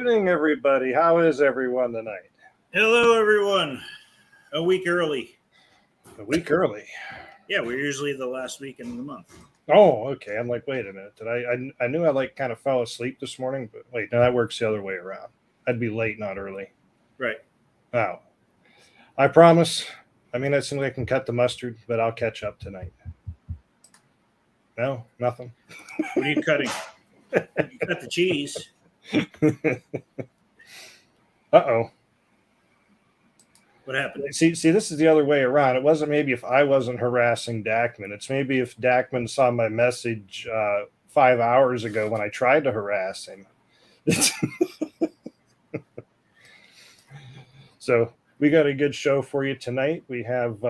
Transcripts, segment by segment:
evening, everybody. How is everyone tonight? Hello, everyone. A week early. A week early. Yeah, we're usually the last weekend of the month. Oh, okay. I'm like, wait a minute. Did I knew I like kind of fell asleep this morning, but wait, no, that works the other way around. I'd be late, not early. Right. Oh, I promise. I mean, it seems like I can cut the mustard, but I'll catch up tonight. No, nothing. What are you cutting? You cut the cheese. Uh-oh. What happened? See, this is the other way around. It wasn't maybe if I wasn't harassing Dackman. It's maybe if Dackman saw my message 5 hours ago when I tried to harass him. So we got a good show for you tonight. We have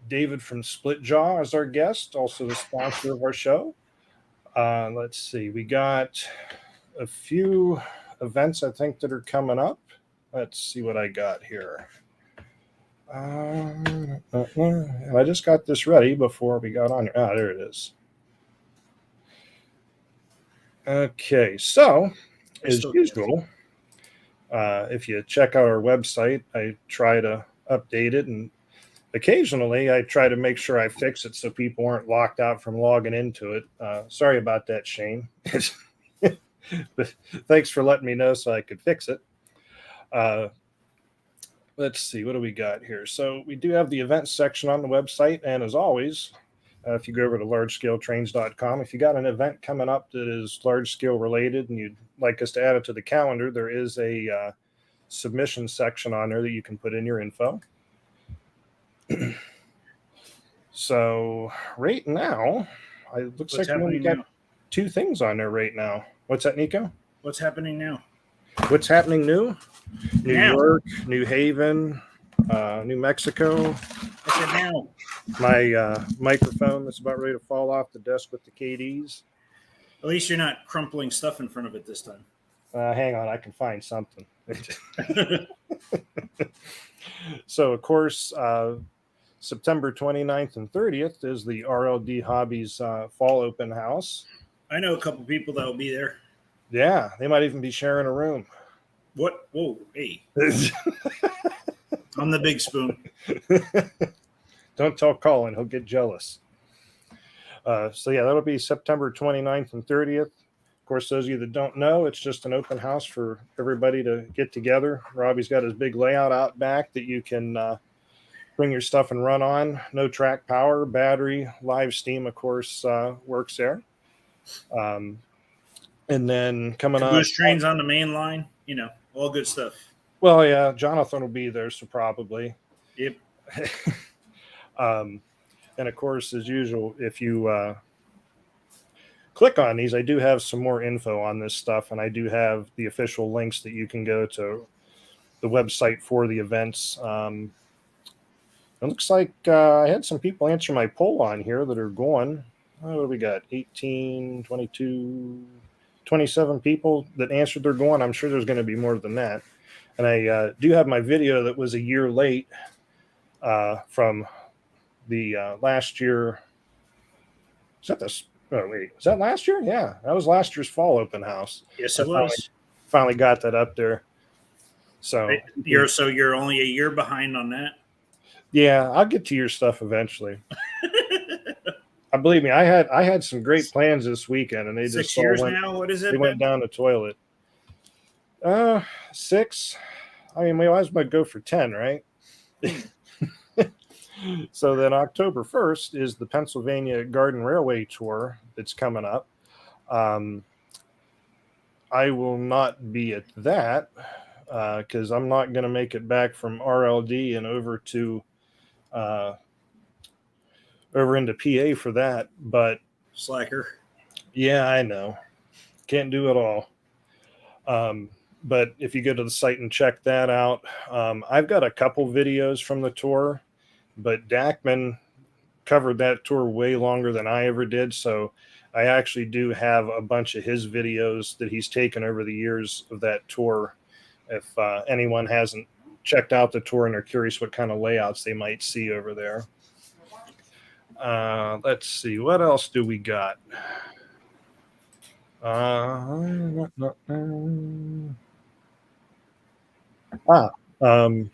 David from Split Jaw as our guest, also the sponsor of our show. Let's see. We got a few events, I think, that are coming up. Let's see what I got here. And I just got this ready before we got on here. Ah, there it is. Okay, so as usual, if you check out our website, I try to update it, and occasionally I try to make sure I fix it so people aren't locked out from logging into it. Sorry about that, Shane. But thanks for letting me know so I could fix it. Let's see, what do we got here? So we do have the events section on the website, and as always, if you go over to largescaletrains.com, if you got an event coming up that is large scale related and you'd like us to add it to the calendar, there is a submission section on there that you can put in your info. So right now, it looks like we got two things on there right now. What's that, Nico? What's happening now? What's happening new? New York, New Haven, New Mexico. I said now. My microphone that's about ready to fall off the desk with the KDs. At least you're not crumpling stuff in front of it this time. Hang on, I can find something. So, of course, September 29th and 30th is the RLD Hobbies Fall Open House. I know a couple people that will be there. Yeah, they might even be sharing a room. What? Whoa, hey. I'm the big spoon. Don't tell Colin, he'll get jealous. So, yeah, that'll be September 29th and 30th. Of course, those of you that don't know, it's just an open house for everybody to get together. Robbie's got his big layout out back that you can bring your stuff and run on. No track power, battery, live steam, of course, works there. And then coming up, Caboose trains on the main line, all good stuff. Well, yeah, Jonathan will be there, so probably. Yep. And of course, as usual, if you click on these, I do have some more info on this stuff, and I do have the official links that you can go to the website for the events. It looks like I had some people answer my poll on here that are going. What do we got? 18, 22, 27 people that answered they're going. I'm sure there's going to be more than that. And I do have my video that was a year late from the last year. Is that this? Oh, wait. Was that last year? Yeah, that was last year's fall open house. Yes, it was. Finally got that up there. So you're only a year behind on that? Yeah, I'll get to your stuff eventually. Believe me, I had some great plans this weekend, and they 6 just years now. What is it? They went down the toilet. 6. I mean, we always might go for 10, right? So then October 1st is the Pennsylvania Garden Railway Tour that's coming up. I will not be at that because I'm not going to make it back from RLD and over to over into PA for that. But slacker. Yeah, I know. Can't do it all. But if you go to the site and check that out, I've got a couple videos from the tour, but Dackman covered that tour way longer than I ever did. So I actually do have a bunch of his videos that he's taken over the years of that tour. If anyone hasn't checked out the tour and are curious what kind of layouts they might see over there. Let's see, what else do we got? Uh, ah, um,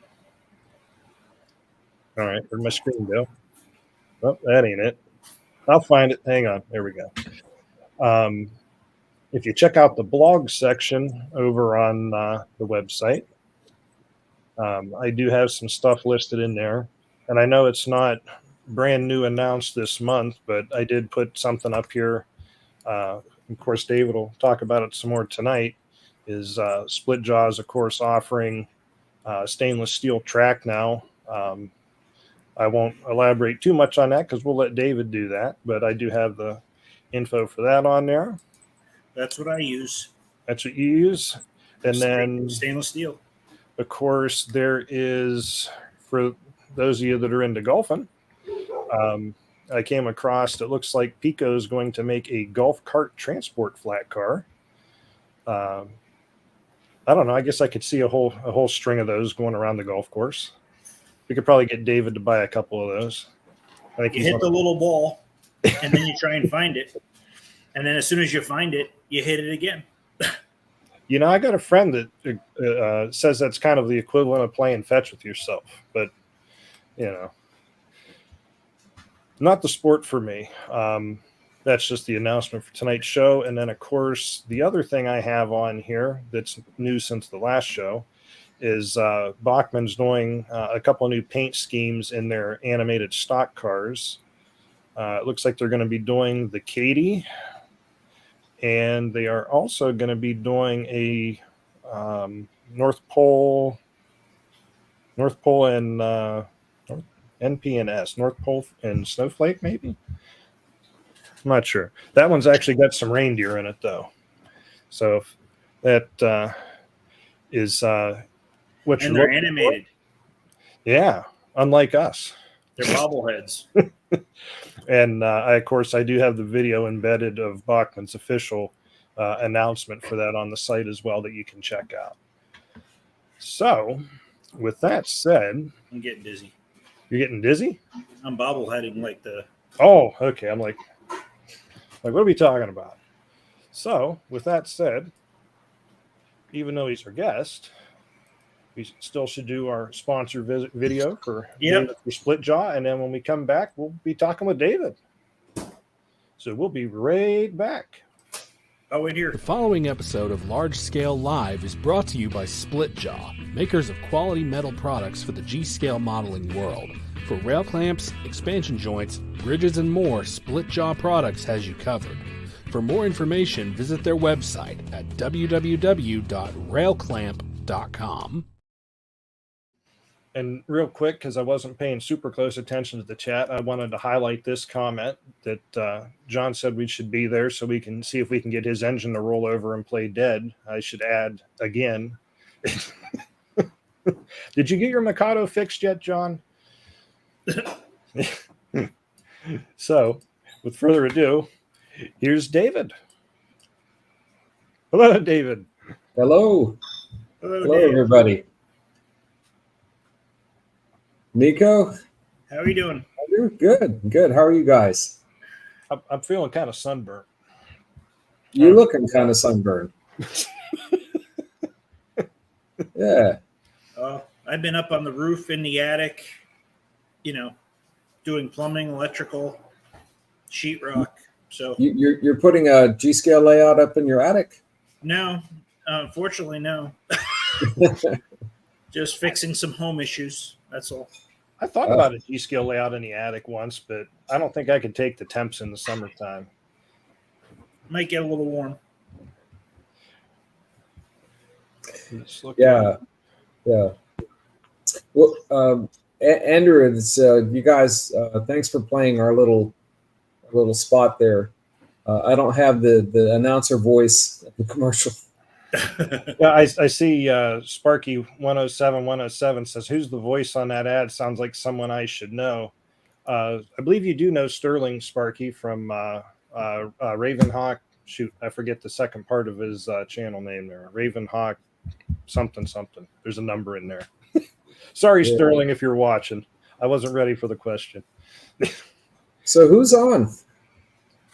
all right, where'd my screen go? Oh, that ain't it. I'll find it. Hang on. There we go. If you check out the blog section over on the website, I do have some stuff listed in there. And I know it's not brand new announced this month, but I did put something up here. Of course, David will talk about it some more tonight. Is Split Jaws, of course, offering stainless steel track now. I won't elaborate too much on that because we'll let David do that, but I do have the info for that on there. That's what I use. That's what you use. And then stainless steel. Of course, there is, for those of you that are into golfing, I came across, it looks like Pico is going to make a golf cart transport flat car. I don't know. I guess I could see a whole string of those going around the golf course. We could probably get David to buy a couple of those. I think you hit the little ball, and then you try and find it. And then as soon as you find it, you hit it again. You know, I got a friend that says that's kind of the equivalent of playing fetch with yourself. But, you know, not the sport for me. That's just the announcement for tonight's show. And then, of course, the other thing I have on here that's new since the last show is Bachmann's doing a couple of new paint schemes in their animated stock cars. It looks like they're going to be doing the Katy, and they are also going to be doing a North Pole and NP&S, North Pole and Snowflake, maybe? I'm not sure. That one's actually got some reindeer in it, though. So that is what you're they're animated. For. Yeah, unlike us. They're bobbleheads. And of course, I do have the video embedded of Bachmann's official announcement for that on the site as well that you can check out. So, with that said, I'm getting dizzy. You're getting dizzy? I'm bobbleheading like the. Oh, okay. I'm like, what are we talking about? So, with that said, even though he's our guest, we still should do our sponsor video for David for Split Jaw, and then when we come back, we'll be talking with David. So we'll be right back. Oh, wait here. The following episode of Large Scale Live is brought to you by Split Jaw, makers of quality metal products for the G-scale modeling world. For rail clamps, expansion joints, bridges, and more, Split Jaw Products has you covered. For more information, visit their website at www.railclamp.com. And real quick, because I wasn't paying super close attention to the chat, I wanted to highlight this comment that John said we should be there so we can see if we can get his engine to roll over and play dead. I should add again. Did you get your Mikado fixed yet, John? So, with further ado, here's David. Hello, David. Hello. Hello, everybody. Nico? How are you doing? Good. How are you guys? I'm feeling kind of sunburnt. You're looking kind of sunburned. Yeah. I've been up on the roof in the attic, doing plumbing, electrical, sheetrock. So you're putting a G-scale layout up in your attic? No, unfortunately, no. Just fixing some home issues. That's all. I thought about a G-scale layout in the attic once, but I don't think I could take the temps in the summertime. Might get a little warm. Yeah. Well, Andrew, it's, you guys, thanks for playing our little spot there. I don't have the announcer voice of the commercial. Yeah, I see Sparky 107 says, who's the voice on that ad? Sounds like someone I should know. I believe you do know Sterling Sparky from Ravenhawk. Shoot, I forget the second part of his channel name there. Ravenhawk something. There's a number in there. Sorry, yeah. Sterling, if you're watching. I wasn't ready for the question. So who's on?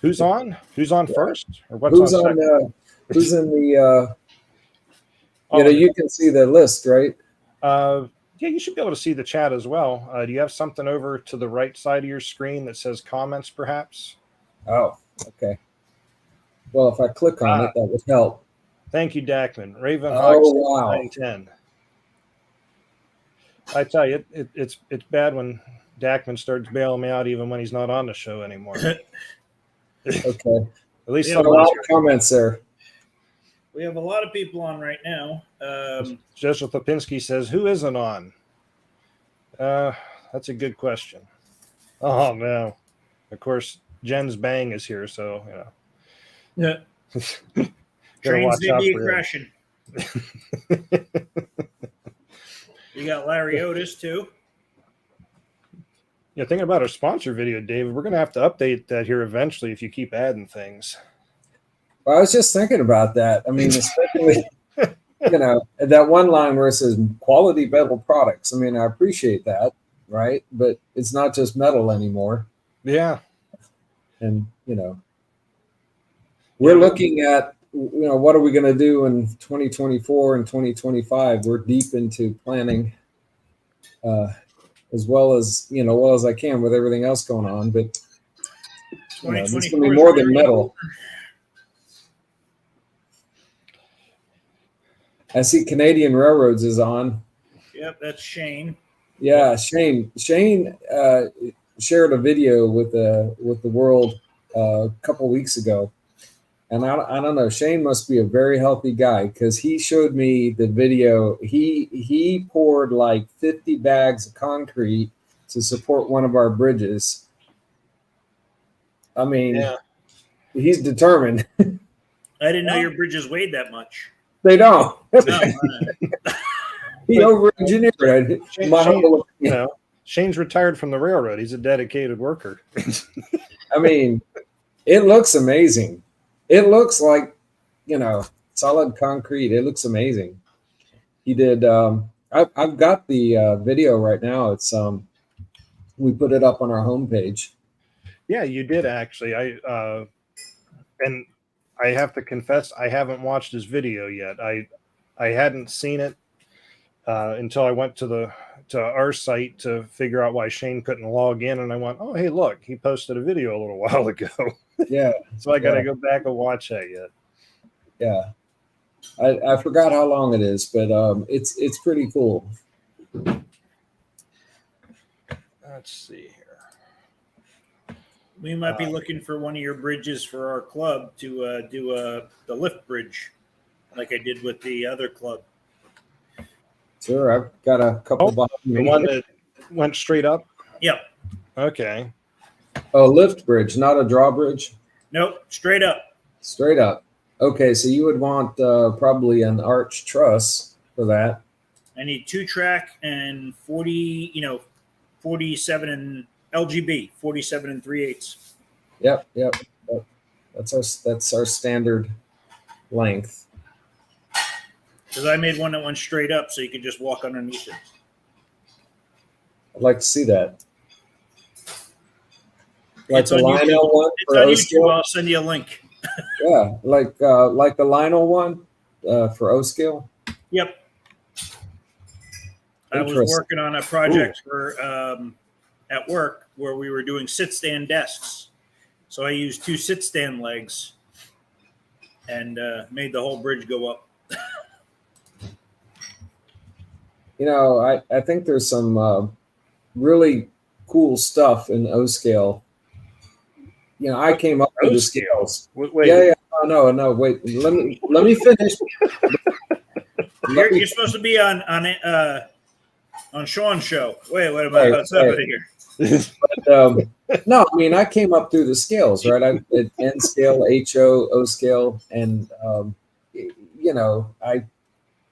Who's on? Who's on first? Or what's Who's on on? second? Who's in the? Oh, You can see the list, right? Yeah, you should be able to see the chat as well. Do you have something over to the right side of your screen that says comments, perhaps? Oh, okay. Well, if I click on it, that would help. Thank you, Dackman. Raven Oh, wow. 910. I tell you, it's bad when Dackman starts bailing me out even when he's not on the show anymore. Okay. At least Yeah, A lot of comments there. We have a lot of people on right now. Joseph Popinski says, "Who isn't on?" That's a good question. Oh no! Of course, Jen's Bang is here, so Yeah. gotta Trains watch may out be for him. crashing. You got Larry Otis too. Yeah, thinking about our sponsor video, David, we're going to have to update that here eventually if you keep adding things. Well, I was just thinking about that. I mean, especially, that one line where it says quality metal products. I mean, I appreciate that, right? But it's not just metal anymore. Yeah. And, we're looking at, what are we going to do in 2024 and 2025? We're deep into planning as well as I can with everything else going on. But it's going to be more than metal. I see Canadian Railroads is on. Yep, that's Shane. Yeah, Shane shared a video with the world a couple weeks ago, and I don't know. Shane must be a very healthy guy because he showed me the video. He poured like 50 bags of concrete to support one of our bridges. I mean, he's determined. I didn't know your bridges weighed that much. They don't. No, He over-engineered it. Shane's retired from the railroad. He's a dedicated worker. I mean, it looks amazing. It looks like, solid concrete. It looks amazing. He did. I've got the video right now. It's we put it up on our homepage. Yeah, you did actually. And I have to confess, I haven't watched his video yet. I hadn't seen it until I went to our site to figure out why Shane couldn't log in, and I went, "Oh, hey, look, he posted a video a little while ago." Yeah. So I got to go back and watch that yet. Yeah. I forgot how long it is, but it's pretty cool. Let's see here. we might be looking for one of your bridges for our club to do the lift bridge, like I did with the other club. Sure, I've got a couple. The one that went straight up. Yep. Okay. Oh, lift bridge, not a drawbridge. Nope, straight up. Straight up. Okay, so you would want probably an arch truss for that. I need 2-track and 47 and LGB, 47 and 3/8. Yep. That's our standard length. Because I made one that went straight up, so you could just walk underneath it. I'd like to see that. Like It's the on Lionel YouTube. one It's for on O YouTube. scale. I'll send you a link. Yeah, like the Lionel one for O scale. Yep. I was Interesting. working on a project for at work where we were doing sit-stand desks. So I used 2 sit-stand legs and made the whole bridge go up. I think there's some really cool stuff in O scale. I came up with the scales. Wait. Yeah. Oh, no. Wait. Let me finish. You're supposed to be on Sean's show. Wait a minute. What's happening here? But, no, I mean, I came up through the scales, right? I did N scale, HO, O scale, and I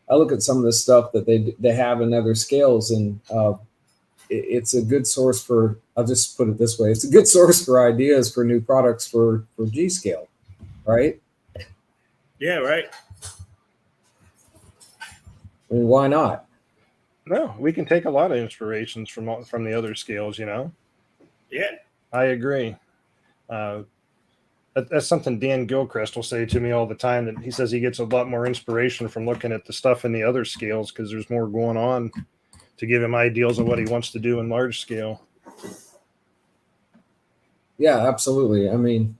look at some of the stuff that they have in other scales, and it's a good source for. I'll just put it this way: it's a good source for ideas for new products for G scale, right? Yeah, right. I mean, why not? No, we can take a lot of inspirations from the other scales. Yeah. I agree. That's something Dan Gilchrist will say to me all the time. That he says he gets a lot more inspiration from looking at the stuff in the other scales because there's more going on to give him ideals of what he wants to do in large scale. Yeah, absolutely. I mean,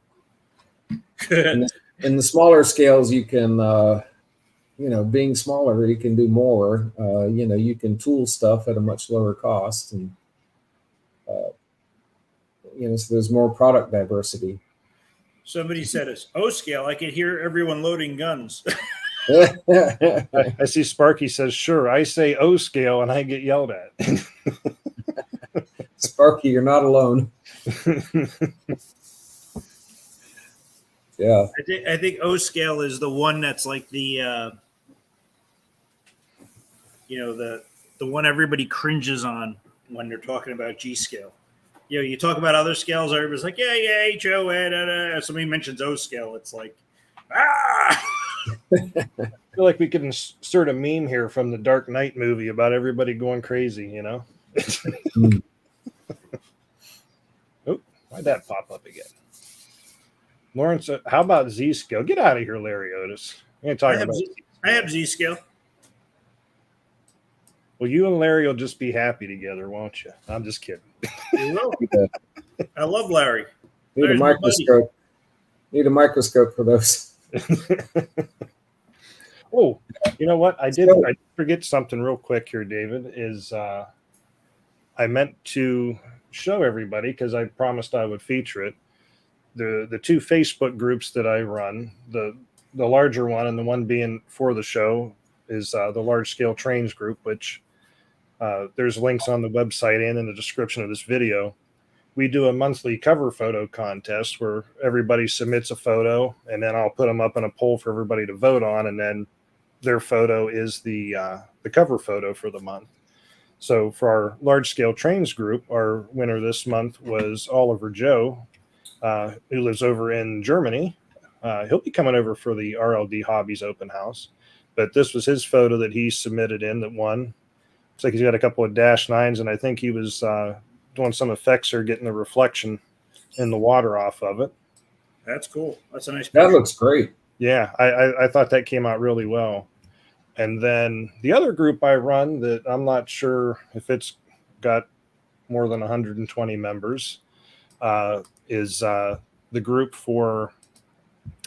in the smaller scales, you can, being smaller, you can do more. You can tool stuff at a much lower cost, and so there's more product diversity. Somebody said it's O scale. I could hear everyone loading guns. I see Sparky says, sure. I say O scale and I get yelled at. Sparky, you're not alone. Yeah. I think O scale is the one that's like the the one everybody cringes on when they're talking about G scale. You talk about other scales, everybody's like, yeah, HO, somebody mentions O scale, it's like, ah. I feel like we could insert a meme here from the Dark Knight movie about everybody going crazy, Oh, why'd that pop up again? Lawrence, how about Z scale? Get out of here, Larry Otis. I have Z scale. Well, you and Larry will just be happy together, won't you? I'm just kidding. You will. I love Larry. Need a microscope. Need a microscope for those. Oh, you know what? I did forget something real quick here, David, is I meant to show everybody, because I promised I would feature it, the two Facebook groups that I run, the larger one and the one being for the show is the Large Scale Trains group, which there's links on the website and in the description of this video. We do a monthly cover photo contest where everybody submits a photo, and then I'll put them up in a poll for everybody to vote on, and then their photo is the cover photo for the month. So for our Large Scale Trains group, our winner this month was Oliver Joe, who lives over in Germany. He'll be coming over for the RLD Hobbies open house, but this was his photo that he submitted in that won. Looks like he's got a couple of -9s, and I think he was doing some effects or getting the reflection in the water off of it. That's cool. That's a nice picture. That looks great. Yeah, I thought that came out really well. And then the other group I run that I'm not sure if it's got more than 120 members is the group for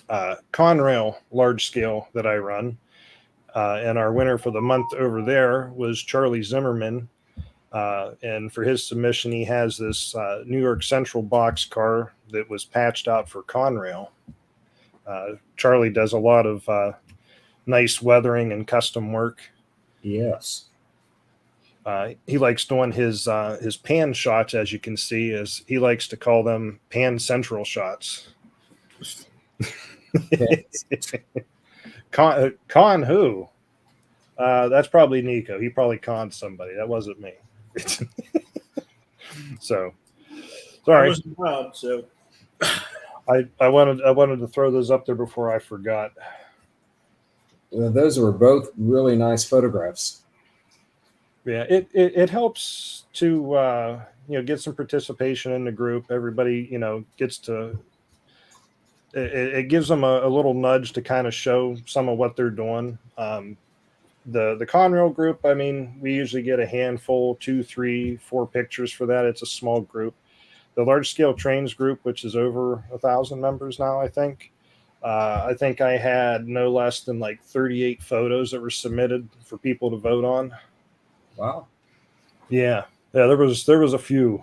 Conrail Large Scale that I run. And our winner for the month over there was Charlie Zimmerman. And for his submission, he has this New York Central box car that was patched out for Conrail. Charlie does a lot of nice weathering and custom work. Yes. He likes doing his pan shots, as you can see, as he likes to call them pan central shots. Con who? That's probably Nico. He probably conned somebody. That wasn't me. So sorry. I wasn't proud, so I wanted to throw those up there before I forgot. Those were both really nice photographs. Yeah, it helps to get some participation in the group. Everybody gets to. It gives them a little nudge to kind of show some of what they're doing. The Conrail group, I mean, we usually get a handful, 2, 3, 4 pictures for that. It's a small group. The Large Scale Trains group, which is over 1,000 members now, I think I had no less than like 38 photos that were submitted for people to vote on. Wow. Yeah, there was a few.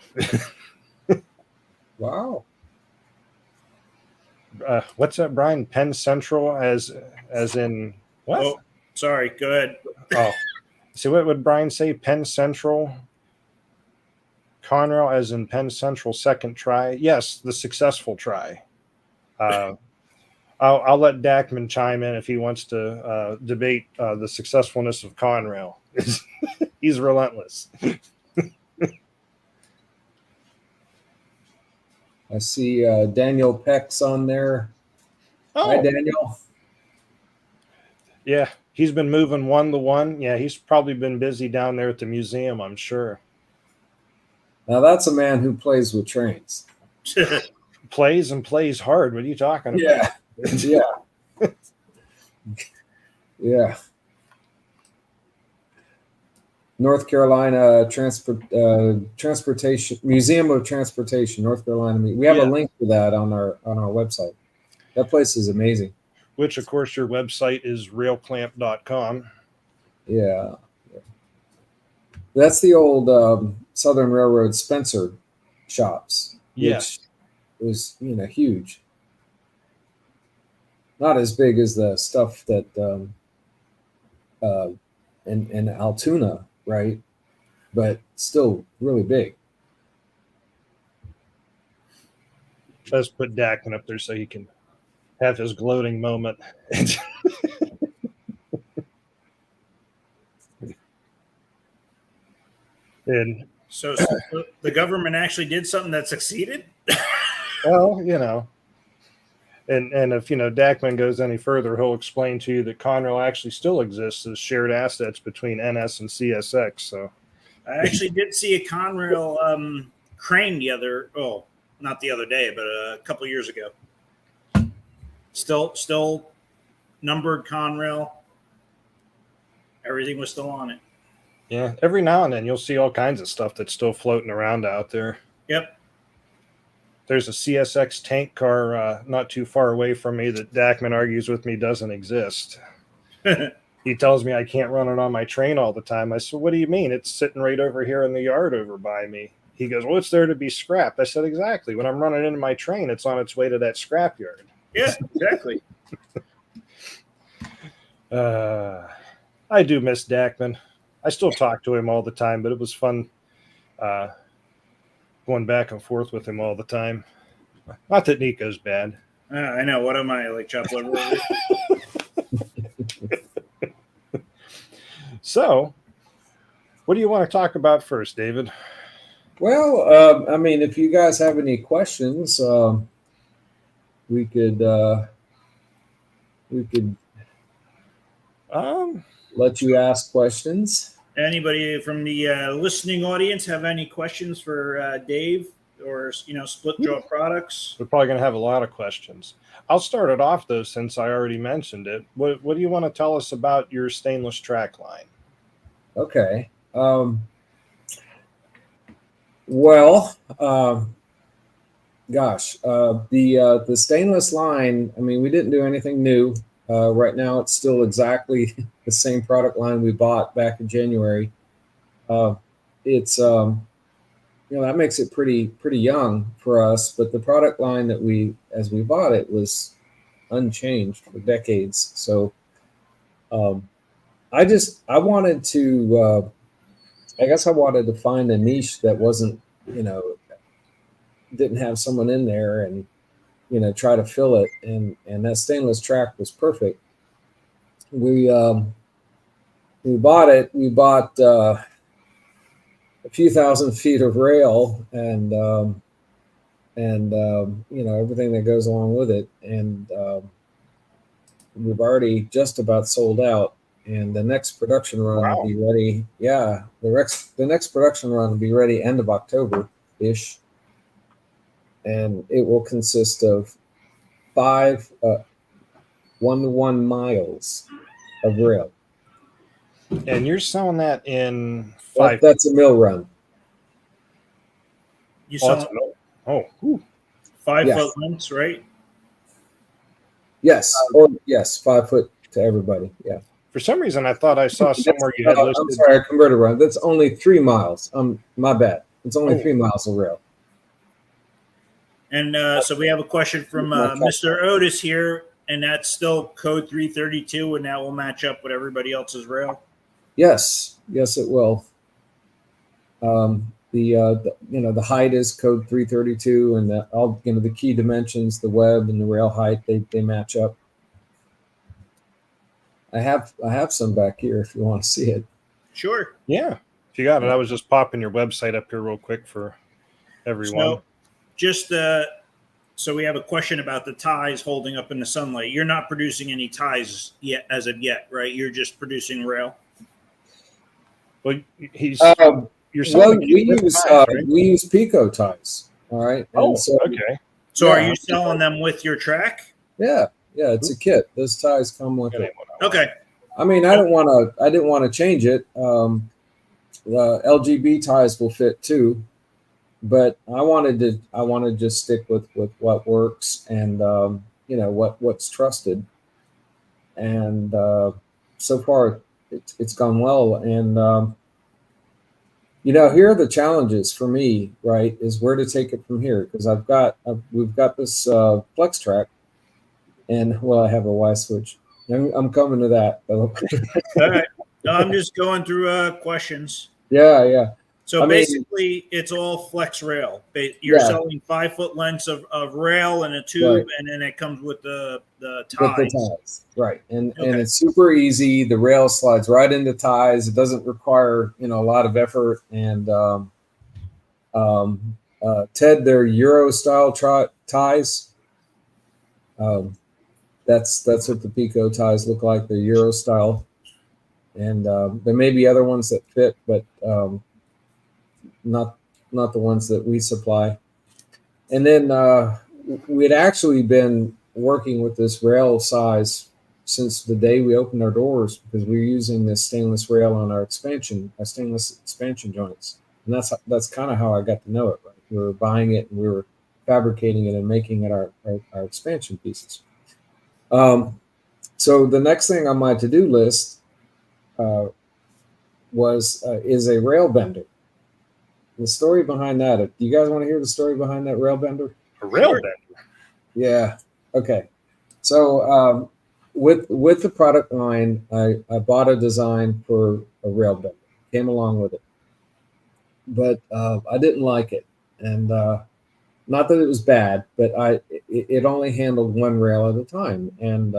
Wow. What's that, Brian? Penn Central as in what? Oh, sorry. Go ahead. Oh, see, what would Brian say? Penn Central, Conrail as in Penn Central second try. Yes, the successful try. I'll let Dackman chime in if he wants to debate the successfulness of Conrail. He's relentless. I see Daniel Peck's on there. Oh. Hi, Daniel. Yeah, he's been moving 1 to 1. Yeah, he's probably been busy down there at the museum, I'm sure. Now that's a man who plays with trains. plays and plays hard. What are you talking about? Yeah. Yeah. North Carolina Transportation Museum of Transportation, North Carolina. We have a link to that on our website. That place is amazing. Which, of course, your website is railclamp.com. Yeah. That's the old Southern Railroad Spencer shops, which was, huge. Not as big as the stuff that in Altoona, right? But still really big. Let's put Dackman up there so he can have his gloating moment. And so the government actually did something that succeeded. well, and if Dackman goes any further, he'll explain to you that Conrail actually still exists as shared assets between NS and CSX. So I actually did see a Conrail crane not the other day, but a couple years ago. Still numbered Conrail. Everything was still on it. Yeah, every now and then you'll see all kinds of stuff that's still floating around out there. Yep. There's a CSX tank car not too far away from me that Dackman argues with me doesn't exist. He tells me I can't run it on my train all the time. I said, what do you mean? It's sitting right over here in the yard over by me. He goes, well, it's there to be scrapped. I said, exactly. When I'm running into my train, it's on its way to that scrap yard. Yeah, exactly. I do miss Dackman. I still talk to him all the time, but it was fun going back and forth with him all the time. Not that Nico's bad. I know. What am I, like chopped liver? So, what do you want to talk about first, David? Well, if you guys have any questions, we could let you ask questions. Anybody from the listening audience have any questions for Dave or Split Jaw Products? We're probably going to have a lot of questions. I'll start it off though, since I already mentioned it. What do you want to tell us about your stainless track line? Okay. The stainless line, we didn't do anything new. Right now, it's still exactly the same product line we bought back in January. It's that makes it pretty young for us. But the product line that as we bought it, was unchanged for decades. So I wanted to. I guess I wanted to find a niche that wasn't, didn't have someone in there and, try to fill it. And that stainless track was perfect. We bought it. We bought a few thousand feet of rail and everything that goes along with it. And we've already just about sold out. And the next production run will be ready. Yeah, the next production run will be ready end of October-ish. And it will consist of 5 1-to-1 miles of rail. And you're selling that in 5. That's a mill run. You saw 5 foot lengths, right? Yes. 5 foot to everybody. Yeah. For some reason, I thought I saw somewhere you had listed. I'm sorry, I converted wrong. That's only 3 miles. My bad. It's only 3 miles of rail. And so we have a question from Mr. Otis here, and that's still code 332, and that will match up with everybody else's rail. Yes, it will. The height is code 332, and the key dimensions, the web and the rail height, they match up. I have some back here if you want to see it. Sure. Yeah, if you got it. I was just popping your website up here real quick for everyone. So we have a question about the ties holding up in the sunlight. You're not producing any ties yet, as of yet, right? You're just producing rail. Well, we use Pico ties. All right. And okay. So Yeah. are you selling them with your track? Yeah, it's a kit. Those ties come with it. Okay. I mean, I didn't want to change it. The LGB ties will fit too, but I wanted to just stick with what works and what's trusted. And so far, it's gone well. And here are the challenges for me. Right, is where to take it from here, because we've got this flex track, and I have a Y switch. I'm coming to that. All right. No, I'm just going through questions. Yeah. So basically, it's all flex rail. You're selling 5 foot lengths of rail and a tube, and then it comes with the ties. With the ties, right? And it's super easy. The rail slides right into ties. It doesn't require a lot of effort. And Ted, they're Euro style ties. That's what the Pico ties look like. They're Euro style, and there may be other ones that fit, but not the ones that we supply. And then we had actually been working with this rail size since the day we opened our doors, because we were using this stainless rail on our stainless expansion joints, and that's kind of how I got to know it. Right, we were buying it and we were fabricating it and making it our expansion pieces. So the next thing on my to-do list is a rail bender. The story behind that. Do you guys want to hear the story behind that rail bender? A rail bender? Yeah. Okay. So with the product line, I bought a design for a rail bender. Came along with it, but I didn't like it, and not that it was bad, but it only handled one rail at a time. And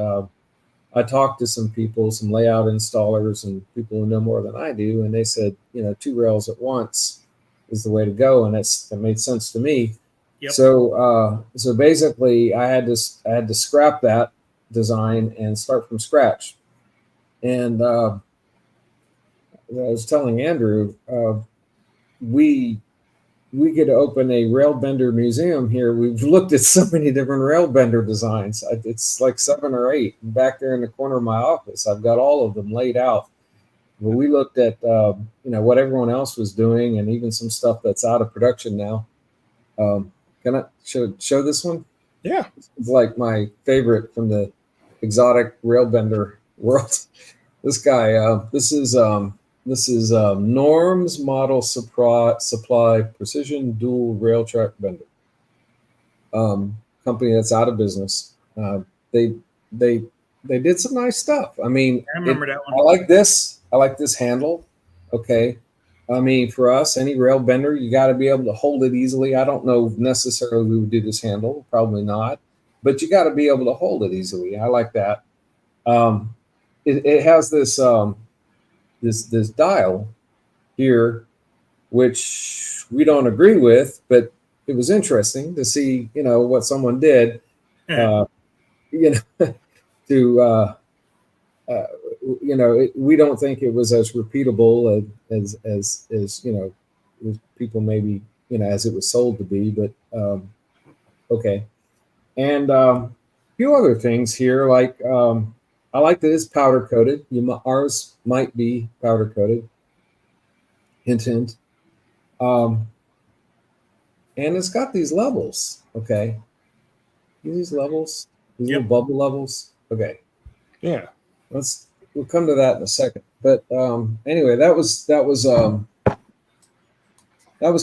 I talked to some people, some layout installers, and people who know more than I do, and they said 2 rails at once is the way to go, and that made sense to me. Yep. So basically, I had to scrap that design and start from scratch. And I was telling Andrew, we could open a rail bender museum here. We've looked at so many different rail bender designs. It's like 7 or 8 back there in the corner of my office. I've got all of them laid out. But we looked at what everyone else was doing, and even some stuff that's out of production now. Can I show this one? Yeah, it's like my favorite from the exotic rail bender world. This guy. This is Norm's Model Supply Precision Dual Rail Track Bender. Company that's out of business. They did some nice stuff. I mean, I remember that one. I like this. I like this handle. Okay. I mean, for us, any rail bender, you got to be able to hold it easily. I don't know necessarily we would do this handle, probably not, but you got to be able to hold it easily. I like that. It has this this dial here, which we don't agree with, but it was interesting to see, what someone did, to we don't think it was as repeatable as people maybe as it was sold to be, but okay. And a few other things here, like I like that it's powder coated. Ours might be powder coated, hint hint. And it's got these levels. Okay, these levels, these little bubble levels. Okay, yeah. We'll come to that in a second. But anyway, that was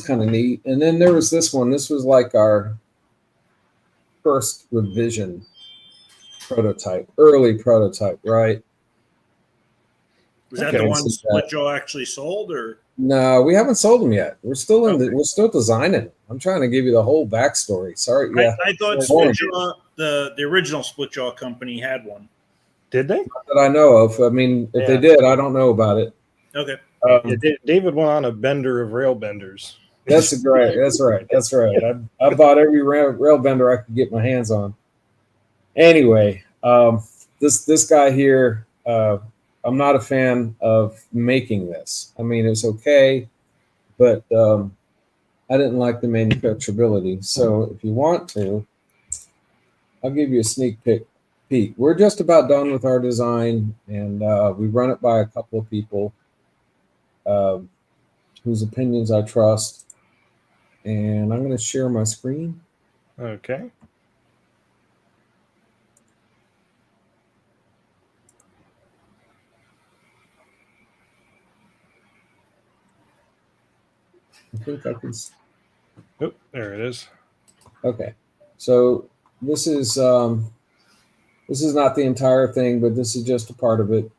kind of neat. And then there was this one. This was like our first revision prototype, early prototype, right? Was that the one Splitjaw actually sold, or no? We haven't sold them yet. We're still we're still designing. I'm trying to give you the whole backstory. Sorry, yeah. I thought Splitjaw, the original Splitjaw company, had one. Did they? Not that I know of. I mean, if they did, I don't know about it. Okay. David went on a bender of rail benders. That's great. That's right. That's right. I bought every rail bender I could get my hands on. Anyway, this guy here, I'm not a fan of making this. I mean, it's okay, but I didn't like the manufacturability. So if you want to, I'll give you a sneak peek. We're just about done with our design, and we run it by a couple of people whose opinions I trust. And I'm going to share my screen. Okay. I think I can. Oh, there it is. Okay, so this is not the entire thing, but this is just a part of it.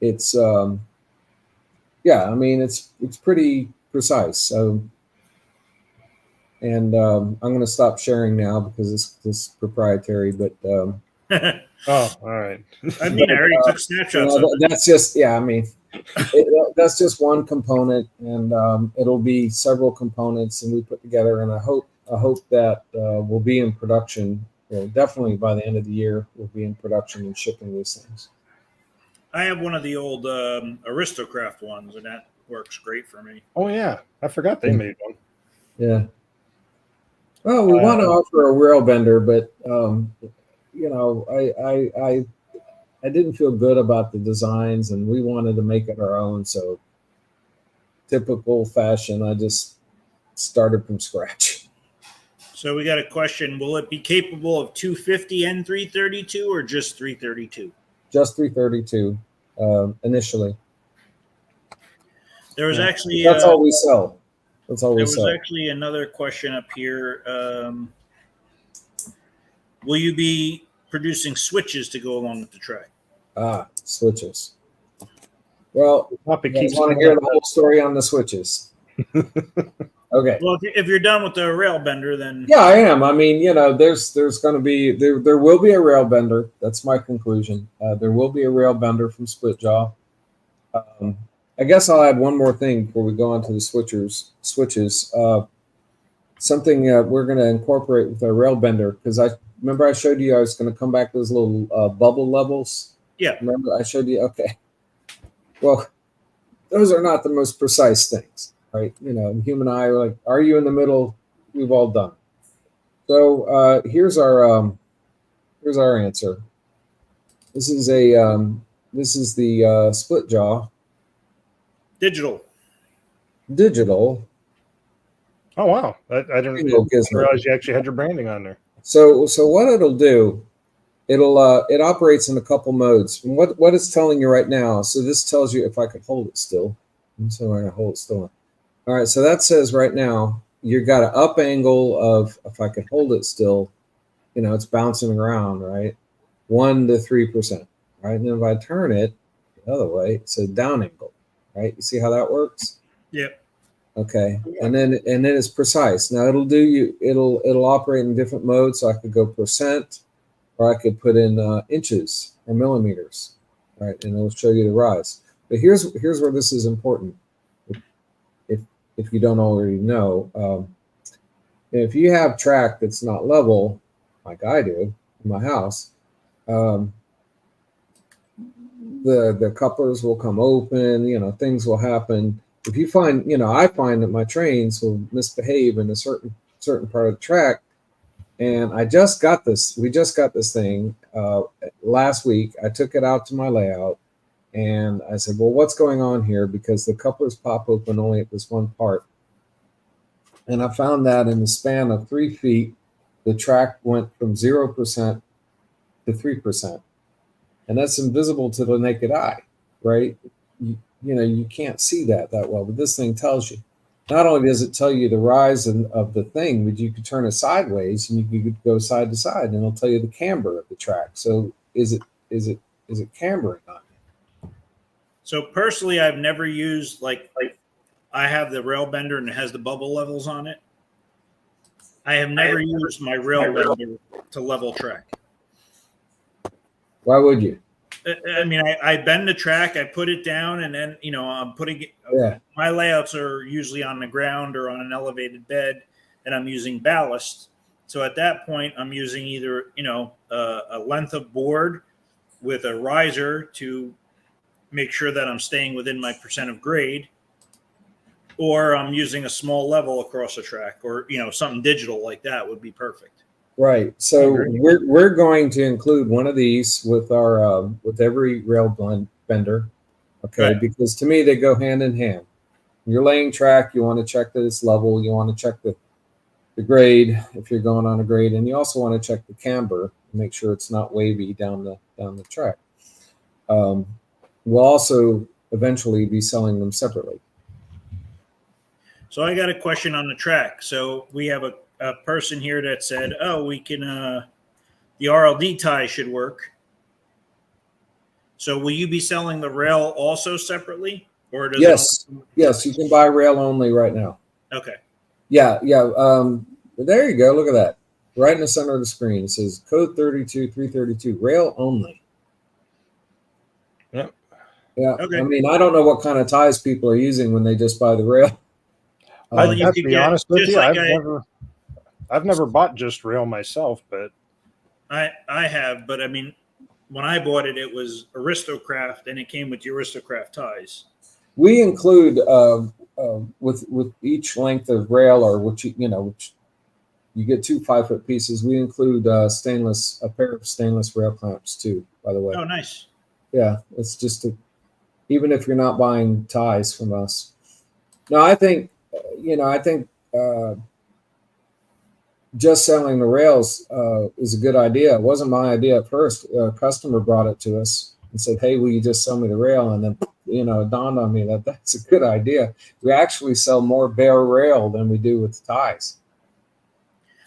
It's yeah, I mean it's pretty precise. So, and I'm going to stop sharing now because this is proprietary. But Oh, all right. I mean, I already took snapshots of it. that's just I mean. That's just one component, and it'll be several components, and we put together. And I hope that we'll be in production. Definitely by the end of the year, we'll be in production and shipping these things. I have one of the old aristo-craft ones, and that works great for me. Oh yeah, I forgot they made one. Yeah. Well, we want to offer a rail bender, but I didn't feel good about the designs, and we wanted to make it our own. So, typical fashion, I just started from scratch. So we got a question: will it be capable of 250 and 332, or just 332? Just 332 initially. There was actually that's all we sell. That's all we sell. There was actually another question up here. Will you be producing switches to go along with the tray? Switches. Well, you want to hear the whole story on the switches? Okay. Well, if you're done with the rail bender, then yeah, I am. I mean, there's going to be there will be a rail bender. That's my conclusion. There will be a rail bender from Splitjaw. I guess I'll add one more thing before we go on to the switches. Something we're going to incorporate with our rail bender, because I remember I showed you I was going to come back to those little bubble levels. Yeah. Remember I showed you? Okay. Well, those are not the most precise things, right? Human eye, like, are you in the middle? We've all done. So here's our answer. This is the Splitjaw digital. Oh wow! I didn't realize you actually had your branding on there. So what it'll do, it operates in a couple modes. And what it's telling you right now. So this tells you if I could hold it still. So I'm gonna hold it still. All right. So that says right now you got an up angle of, if I could hold it still, it's bouncing around, right? 1 to 3%, right? And then if I turn it the other way, it's a down angle, right? You see how that works? Yep. Okay, and then it's precise. Now it'll operate in different modes. So I could go %, or I could put in inches or millimeters, right? And it'll show you the rise. But here's where this is important. If you don't already know, if you have track that's not level, like I do in my house, the couplers will come open. Things will happen. If you find, I find that my trains will misbehave in a certain part of the track, and we just got this thing last week. I took it out to my layout, and I said, well, what's going on here? Because the couplers pop open only at this one part. And I found that in the span of 3 feet, the track went from 0% to 3%. And that's invisible to the naked eye, right? You can't see that well, but this thing tells you. Not only does it tell you the rise of the thing, but you could turn it sideways and you could go side to side, and it'll tell you the camber of the track. So is it cambering on you? So personally, I've never used like I have the rail bender and it has the bubble levels on it. I have never used my rail bender to level track. Why would you? I mean, I bend the track, I put it down, and then, I'm putting it. Yeah. My layouts are usually on the ground or on an elevated bed, and I'm using ballast. So at that point, I'm using either, a length of board with a riser to make sure that I'm staying within my % of grade, or I'm using a small level across the track, or, something digital like that would be perfect. Right. So Agree. we're going to include one of these with our with every rail bender. Okay, Right. because to me they go hand in hand. When you're laying track, you want to check that it's level. You want to check the grade if you're going on a grade, and you also want to check the camber, make sure it's not wavy down the track. We'll also eventually be selling them separately. So I got a question on the track. So we have a person here that said, "Oh, we can the RLD tie should work." So will you be selling the rail also separately, or does Yes, it? yes, you can buy rail only right now. Okay. Yeah. There you go. Look at that. Right in the center of the screen, it says code 32332, rail only. Yep. Yeah. Okay. I mean, I don't know what kind of ties people are using when they just buy the rail. Well, I'd you have could to be get honest with just you. like I've never bought just rail myself, but I have, but I mean, when I bought it, it was aristo-craft, and it came with the aristo-craft ties. We include with each length of rail, or which you get 2 5-foot pieces. We include a pair of stainless rail clamps too. By the way, Oh, nice. yeah, it's just even if you're not buying ties from us. No, I think just selling the rails is a good idea. It wasn't my idea at first. A customer brought it to us and said, "Hey, will you just sell me the rail?" And then, it dawned on me that that's a good idea. We actually sell more bare rail than we do with ties.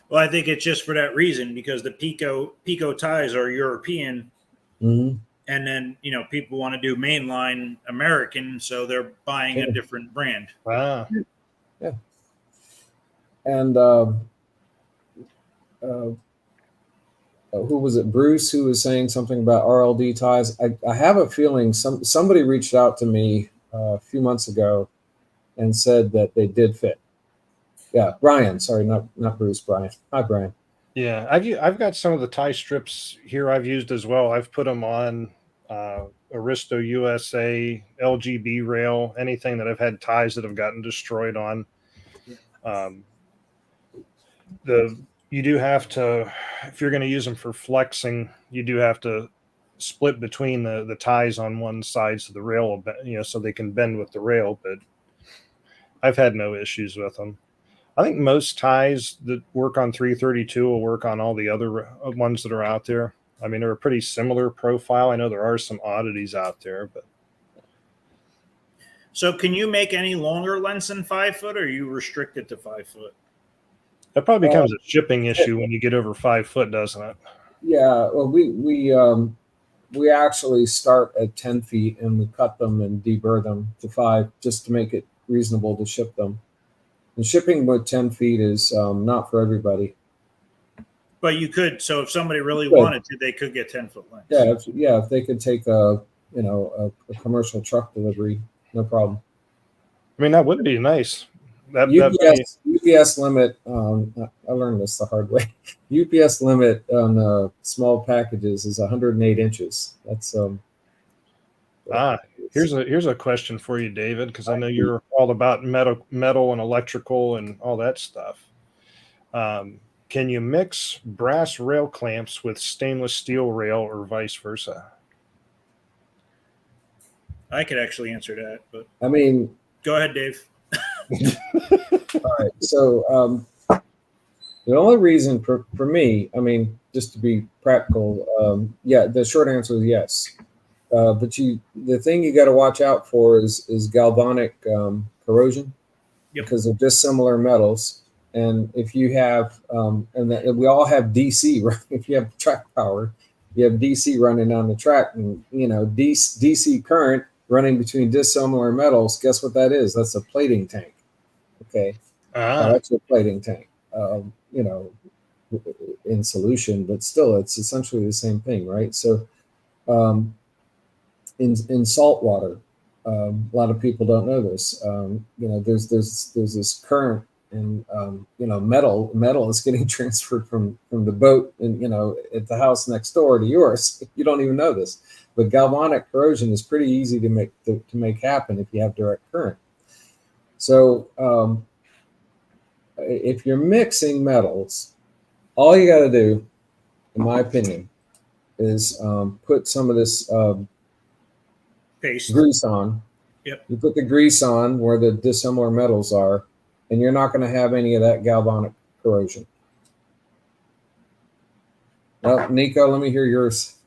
Well, I think it's just for that reason, because the Pico ties are European, Mm-hmm. and then people want to do mainline American, so they're buying a different brand. ah, Yeah. And who was it? Bruce, who was saying something about RLD ties. I have a feeling somebody reached out to me a few months ago and said that they did fit. Yeah, Brian. Sorry, not Bruce. Brian. Hi, Brian. yeah. I've got some of the tie strips here I've used as well. I've put them on Aristo USA, LGB rail, anything that I've had ties that have gotten destroyed on. You do have to, if you're going to use them for flexing, you do have to split between the ties on one side so the rail will so they can bend with the rail. But I've had no issues with them. I think most ties that work on 332 will work on all the other ones that are out there. I mean, they're a pretty similar profile. I know there are some oddities out there, but So can you make any longer lengths than 5 foot, or are you restricted to 5 foot? that probably becomes a shipping issue when you get over 5 foot, doesn't it? Yeah. Well, we actually start at 10 feet and we cut them and deburr them to 5 just to make it reasonable to ship them. And shipping with 10 feet is not for everybody. But you could. So if somebody really wanted to, they could get 10-foot lengths. Yeah. If they could take a commercial truck delivery, no problem. I mean, that would be nice. UPS limit. I learned this the hard way. UPS limit on small packages is 108 inches. That's here's a question for you, David, because I know you're all about metal and electrical and all that stuff. Can you mix brass rail clamps with stainless steel rail or vice versa? I could actually answer that, but I mean, go ahead, Dave. All right. So the only reason for me, I mean, just to be practical, the short answer is yes. But the thing you got to watch out for is galvanic corrosion, because they're dissimilar metals. And if you have, we all have DC, right? If you have track power, you have DC running down the track, and DC current running between dissimilar metals. Guess what that is? That's a plating tank. Okay, that's a plating tank. In solution, but still, it's essentially the same thing, right? So, in salt water, a lot of people don't know this. There's this current, and metal is getting transferred from the boat, and at the house next door to yours. You don't even know this, but galvanic corrosion is pretty easy to make happen if you have direct current. So if you're mixing metals, all you got to do, in my opinion, is put some of this Paste. grease on. Yep. You put the grease on where the dissimilar metals are, and you're not going to have any of that galvanic corrosion. Well, Nico, let me hear yours.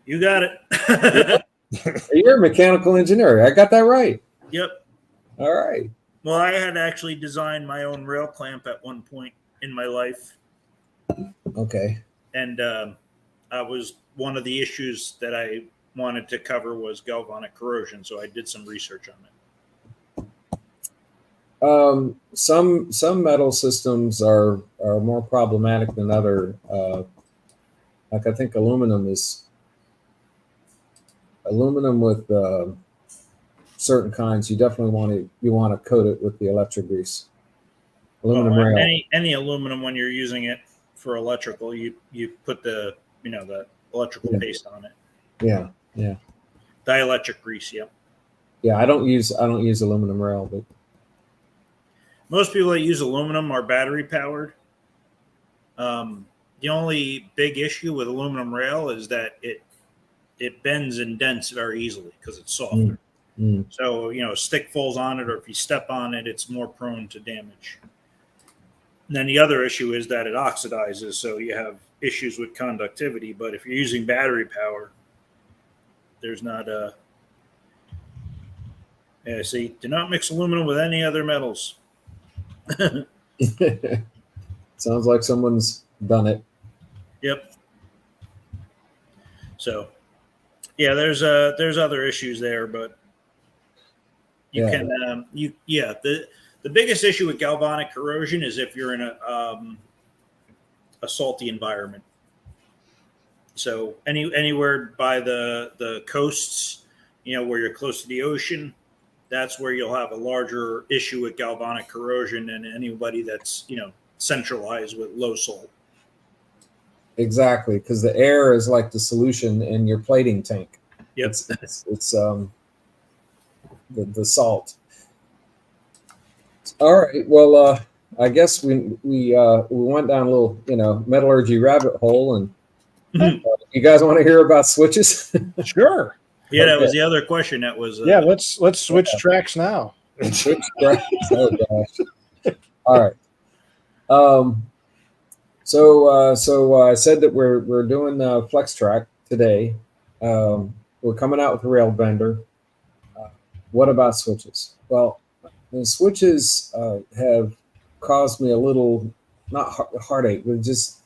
You got it. You're a mechanical engineer. I got that right. Yep. All right. Well, I had actually designed my own rail clamp at one point in my life. Okay. And that was one of the issues that I wanted to cover was galvanic corrosion. So I did some research on it. Some metal systems are more problematic than other. Like I think aluminum with certain kinds. You definitely want to coat it with the electric grease. Aluminum rail. Any aluminum when you're using it for electrical, you put the electrical paste on it. Yeah. Dielectric grease. Yep. Yeah, I don't use aluminum rail, but most people that use aluminum are battery powered. The only big issue with aluminum rail is that it bends and dents very easily because it's softer. So, a stick falls on it, or if you step on it, it's more prone to damage. And then the other issue is that it oxidizes, so you have issues with conductivity. But if you're using battery power, there's not a... Yeah, see, do not mix aluminum with any other metals. Sounds like someone's done it. Yep. So, yeah, there's other issues there, but you can the biggest issue with galvanic corrosion is if you're in a salty environment. So anywhere by the coasts, where you're close to the ocean, that's where you'll have a larger issue with galvanic corrosion than anybody that's centralized with low salt. Exactly, because the air is like the solution in your plating tank. Yep. It's the salt. All right. Well, I guess we went down a little metallurgy rabbit hole, and you guys want to hear about switches? Sure. Yeah, that was the other question. That was let's switch tracks now. Switch tracks. Oh gosh. All right. So I said that we're doing Flex Track today. We're coming out with a rail bender. What about switches? Well, the switches have caused me a little, not heartache, but just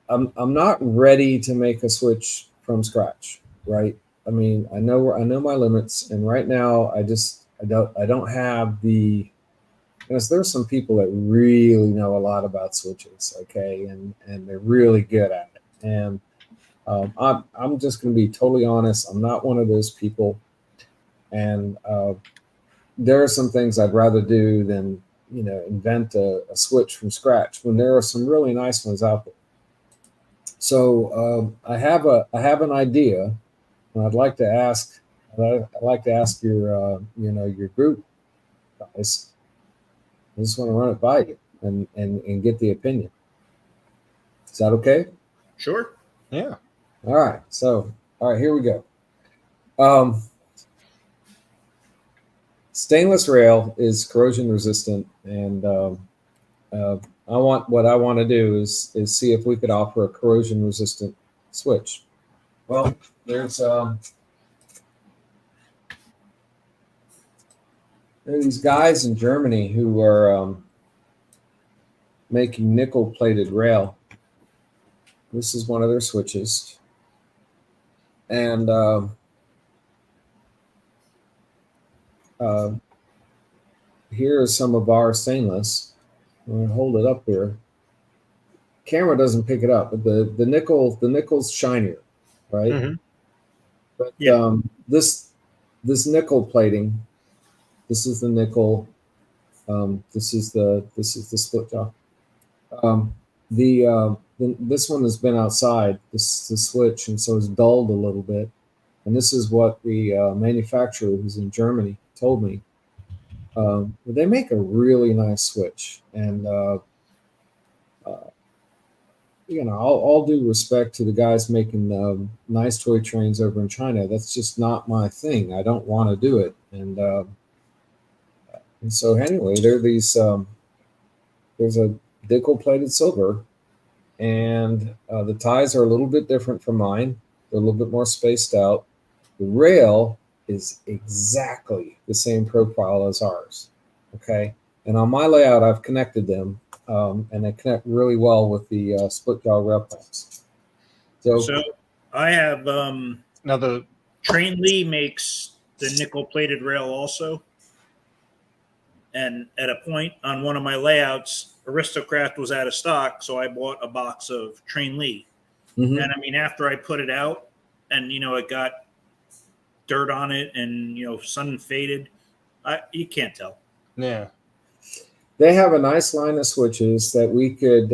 I'm not ready to make a switch from scratch, right? I mean, I know my limits, and right now I don't have the. There's some people that really know a lot about switches, okay, and they're really good at it. And I'm just going to be totally honest. I'm not one of those people, and there are some things I'd rather do than invent a switch from scratch when there are some really nice ones out there. So I have an idea, and I'd like to ask your your group guys. I just want to run it by you and get the opinion. Is that okay? Sure. Yeah. All right. So, here we go. Stainless rail is corrosion resistant, and what I want to do is see if we could offer a corrosion resistant switch. Well, there's there are these guys in Germany who are making nickel-plated rail. This is one of their switches. And here is some of our stainless. I'm going to hold it up here. Camera doesn't pick it up, but the nickel's shinier, right? Mm-hmm. But this nickel plating. This is the nickel. This is the split jaw. This one has been outside. The switch, and so it's dulled a little bit. And this is what the manufacturer, who's in Germany, told me. They make a really nice switch, and all due respect to the guys making nice toy trains over in China. That's just not my thing. I don't want to do it. And so anyway, there are these. There's a nickel-plated silver, and the ties are a little bit different from mine. They're a little bit more spaced out. The rail is exactly the same profile as ours. Okay, and on my layout, I've connected them. And they connect really well with the split jaw rail clamps. So I have Now the Train Lee makes the nickel plated rail also. And at a point on one of my layouts, aristo-craft was out of stock, so I bought a box of Train Lee. Mhm. And I mean, after I put it out, and it got dirt on it, and sun faded, you can't tell. yeah. They have a nice line of switches that we could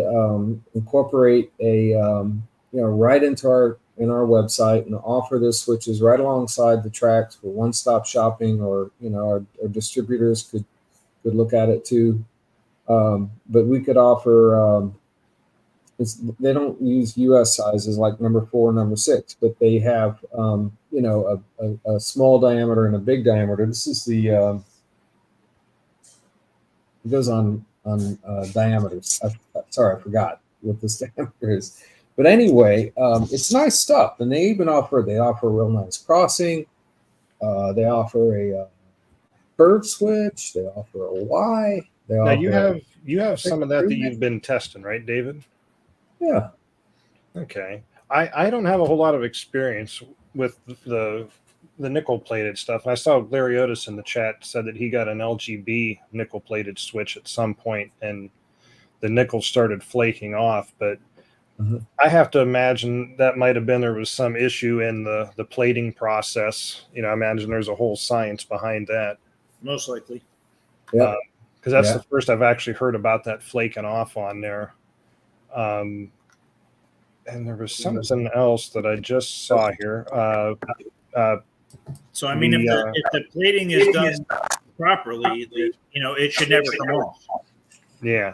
incorporate right into our website and offer those switches right alongside the tracks for one-stop shopping, or our distributors could look at it too. But we could offer. They don't use U.S. sizes like number 4, number 6, but they have a small diameter and a big diameter. This is the it goes on diameters. Sorry, I forgot what this diameter is. But anyway, it's nice stuff, and they offer a real nice crossing. They offer a curve switch. They offer a Y. Now you have some of that you've been testing, right, David? Yeah. Okay. I don't have a whole lot of experience with the nickel plated stuff. And I saw Larry Otis in the chat said that he got an LGB nickel plated switch at some point and the nickel started flaking off. But I have to imagine that might have been there was some issue in the plating process. I imagine there's a whole science behind that. Most likely. Yeah. Because that's the first I've actually heard about that flaking off on there. And there was something else that I just saw here. So I mean, if the plating is done properly, it should never come off. Yeah.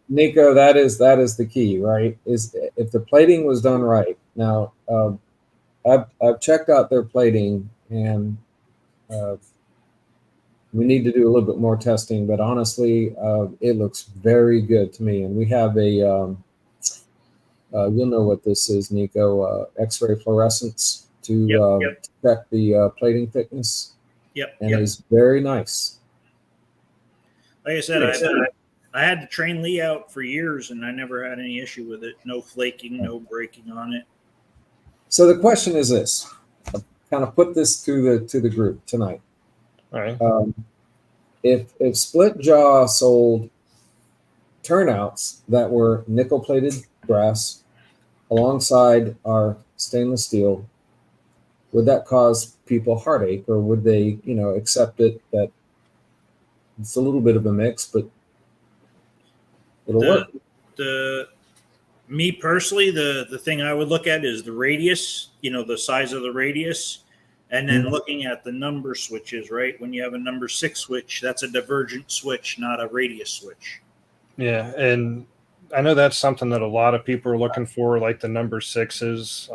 Nico, that is the key, right? Is if the plating was done right. Now, I've checked out their plating, and we need to do a little bit more testing. But honestly, it looks very good to me. And we have a you'll know what this is, Nico. X-ray fluorescence to check the plating thickness. Yep. And it's very nice. Like I said, I had the Train Lee out for years, and I never had any issue with it. No flaking, no breaking on it. So the question is this: I've kind of put this to the group tonight. All right. If Split Jaw sold turnouts that were nickel plated brass alongside our stainless steel, would that cause people heartache, or would they, accept it that it's a little bit of a mix, but it'll work? Me personally, the thing I would look at is the radius, the size of the radius, and then looking at the number switches, right? When you have a number 6 switch, that's a divergent switch, not a radius switch. Yeah, and I know that's something that a lot of people are looking for, like the number 6s.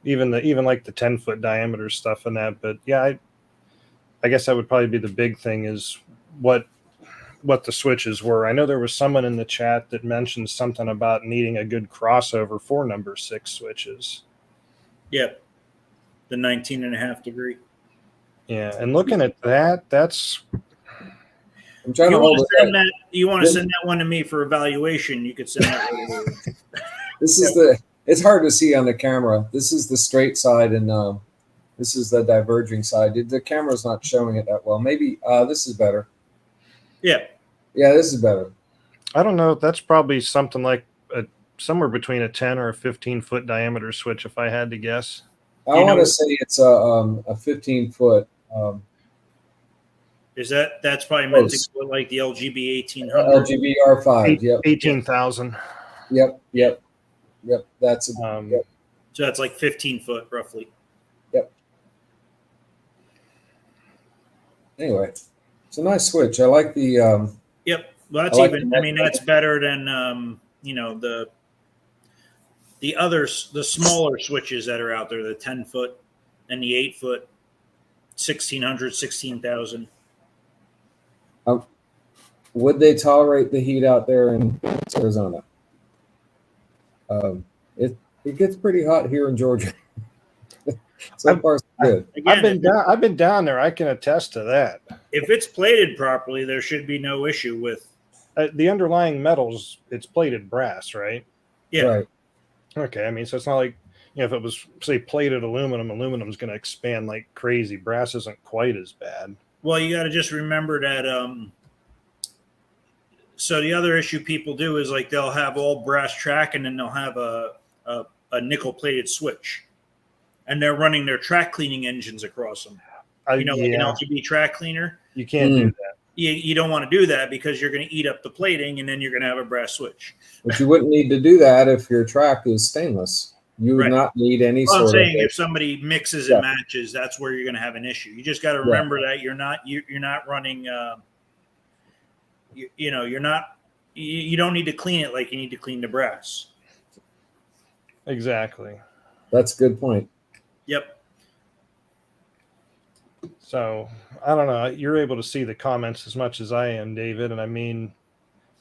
Even like the 10-foot diameter stuff and that. But yeah, I guess that would probably be the big thing is what the switches were. I know there was someone in the chat that mentioned something about needing a good crossover for number 6 switches. Yep. The 19.5 degree. Yeah, and looking at that's. I'm trying to hold it. You want to send that one to me for evaluation? You could send that. This is it's hard to see on the camera. This is the straight side, and this is the diverging side. The camera's not showing it that well. Maybe this is better. Yeah. Yeah, this is better. I don't know. That's probably something like somewhere between a 10 or a 15-foot diameter switch, if I had to guess. I want to say it's a 15-foot. Is that's probably meant to go like the LGB 1800? LGB R5. Yep. 18,000. Yep. That's so that's like 15 foot roughly. Yep. Anyway, it's a nice switch. I like the. Yep. Well, that's that's better than the others, the smaller switches that are out there, the 10-foot and the 8-foot, 1,600, 16,000. Would they tolerate the heat out there in Arizona? It gets pretty hot here in Georgia. So far, so good. Again, I've been down there. I can attest to that. If it's plated properly, there should be no issue with the underlying metals. It's plated brass, right? Yeah. Right. Okay. I mean, so it's not like, if it was, say, plated aluminum is going to expand like crazy. Brass isn't quite as bad. Well, you got to just remember that. So the other issue people do is like they'll have all brass track and then they'll have a nickel plated switch, and they're running their track cleaning engines across them. Like an LTB track cleaner. You can't do that. You don't want to do that because you're going to eat up the plating, and then you're going to have a brass switch. But you wouldn't need to do that if your track is stainless. You would not need any well, sort of. I'm saying if somebody mixes and matches, that's where you're going to have an issue. You just got to remember that you're not running. You don't need to clean it like you need to clean the brass. Exactly. That's a good point. Yep. So I don't know. You're able to see the comments as much as I am, David. And I mean,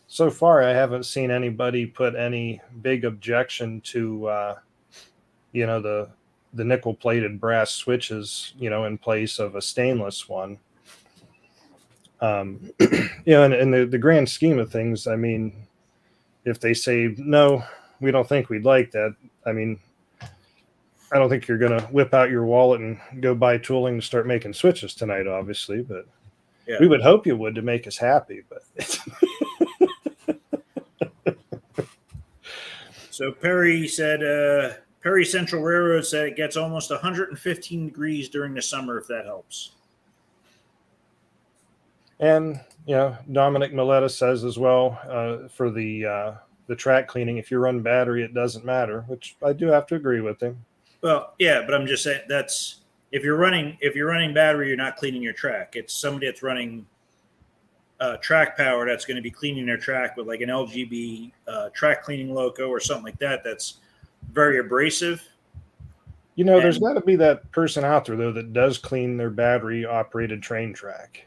so far I haven't seen anybody put any big objection to, the nickel plated brass switches, in place of a stainless one. In the grand scheme of things, I mean, if they say, no, we don't think we'd like that. I mean, I don't think you're going to whip out your wallet and go buy tooling to start making switches tonight, obviously, but we would hope you would to make us happy. But So Perry said, Perry Central Railroad said it gets almost 115 degrees during the summer, if that helps. And, Dominic Milletta says as well, for the track cleaning, if you run battery, it doesn't matter, which I do have to agree with him. Well, yeah, but I'm just saying that's if you're running battery, you're not cleaning your track. It's somebody that's running track power that's going to be cleaning their track with like an LGB track cleaning loco or something like that. That's very abrasive. There's got to be that person out there though that does clean their battery operated train track.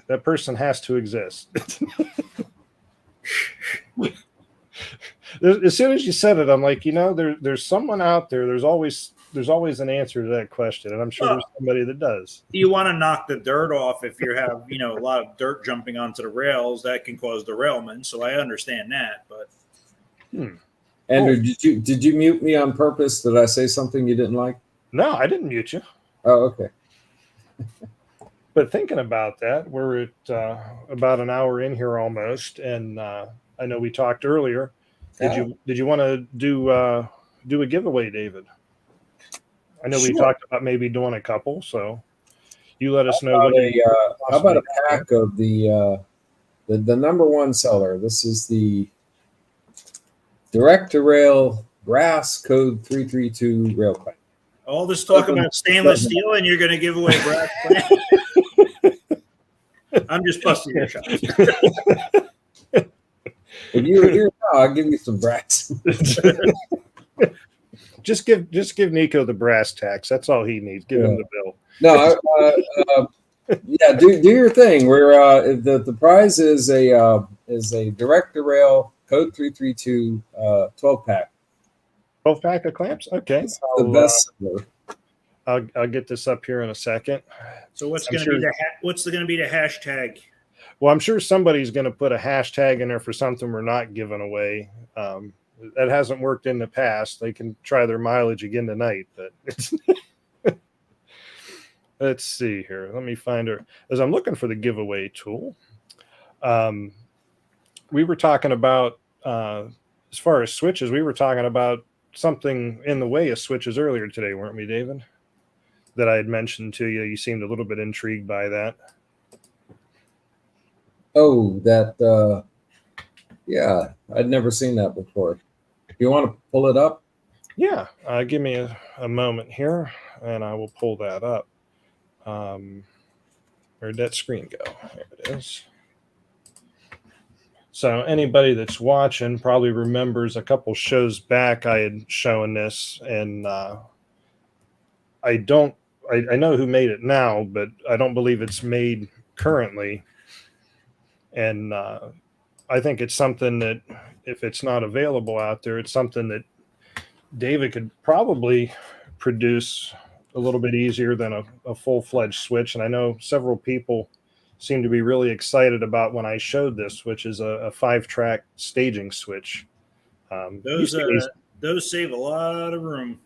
That person has to exist. As soon as you said it, I'm like, there's someone out there. There's always an answer to that question, and I'm sure there's somebody that does. You want to knock the dirt off if you have, a lot of dirt jumping onto the rails. That can cause derailment. So I understand that, but. Andrew, did you mute me on purpose? Did I say something you didn't like? No, I didn't mute you. Oh, okay. But thinking about that, we're at about an hour in here almost, and I know we talked earlier. Did you want to do a giveaway, David? I know we talked about maybe doing a couple, so you let us know. How about a pack of the number one seller? This is the direct to rail brass code 332 rail pipe. All this talk about stainless steel, and you're going to give away brass. I'm just busting your chops. If you were here now, I'll give you some brass. Just give Nico the brass tacks. That's all he needs. Give him the bill. No, do your thing. Where the prize is a direct to rail code 332 12 pack. 12 pack of clamps. Okay, the best seller. I'll get this up here in a second. So what's going to be the hashtag? Well, I'm sure somebody's going to put a hashtag in there for something we're not giving away. That hasn't worked in the past. They can try their mileage again tonight, but let's see here. Let me find her. As I'm looking for the giveaway tool, we were talking about, as far as switches, we were talking about something in the way of switches earlier today, weren't we, David? That I had mentioned to you. You seemed a little bit intrigued by that. Oh, that, yeah, I'd never seen that before. You want to pull it up? Yeah, give me a moment here, and I will pull that up. Where'd that screen go? There it is. So anybody that's watching probably remembers a couple shows back I had shown this, and I know who made it now, but I don't believe it's made currently. And I think it's something that if it's not available out there, it's something that David could probably produce a little bit easier than a full-fledged switch. And I know several people seem to be really excited about when I showed this, which is a 5-track staging switch. Those save a lot of room.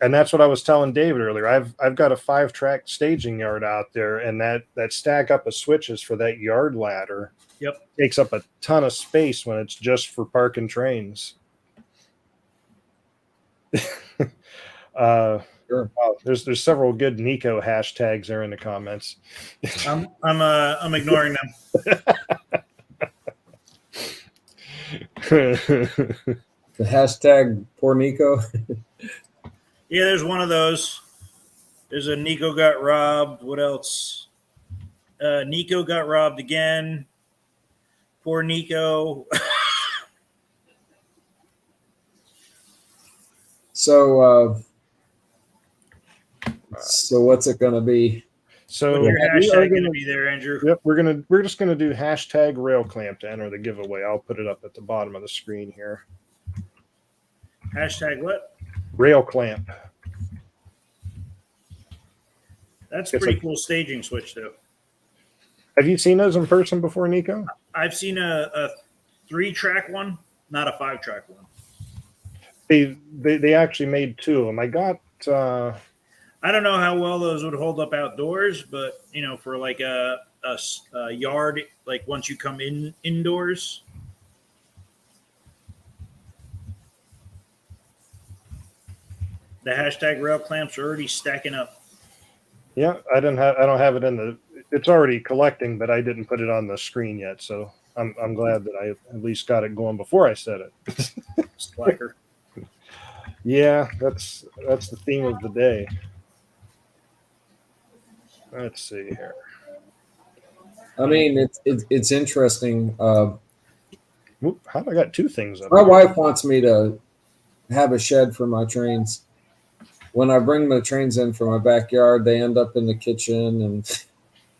And that's what I was telling David earlier. I've got a 5-track staging yard out there, and that stack up of switches for that yard ladder takes up a ton of space when it's just for parking trains. Sure. Wow, there's several good Nico hashtags there in the comments. I'm ignoring them. The hashtag poor Nico. Yeah, there's one of those. There's a Nico got robbed. What else? Nico got robbed again. Poor Nico. So what's it going to be? So your hashtag going to be there, Andrew? Yep, we're just gonna do hashtag rail clamp to enter the giveaway. I'll put it up at the bottom of the screen here. Hashtag what? Rail clamp. That's a pretty cool staging switch, though. Have you seen those in person before, Nico? I've seen a 3-track one, not a 5-track one. They actually made 2 of them. I got. I don't know how well those would hold up outdoors, but for like a yard, like once you come indoors. The hashtag rail clamps are already stacking up. Yeah, I don't have it in the. It's already collecting, but I didn't put it on the screen yet. So I'm glad that I at least got it going before I said it. Slacker. Yeah, that's the theme of the day. Let's see here. I mean, it's interesting. How I got 2 things up? My wife wants me to have a shed for my trains. When I bring the trains in from my backyard, they end up in the kitchen, and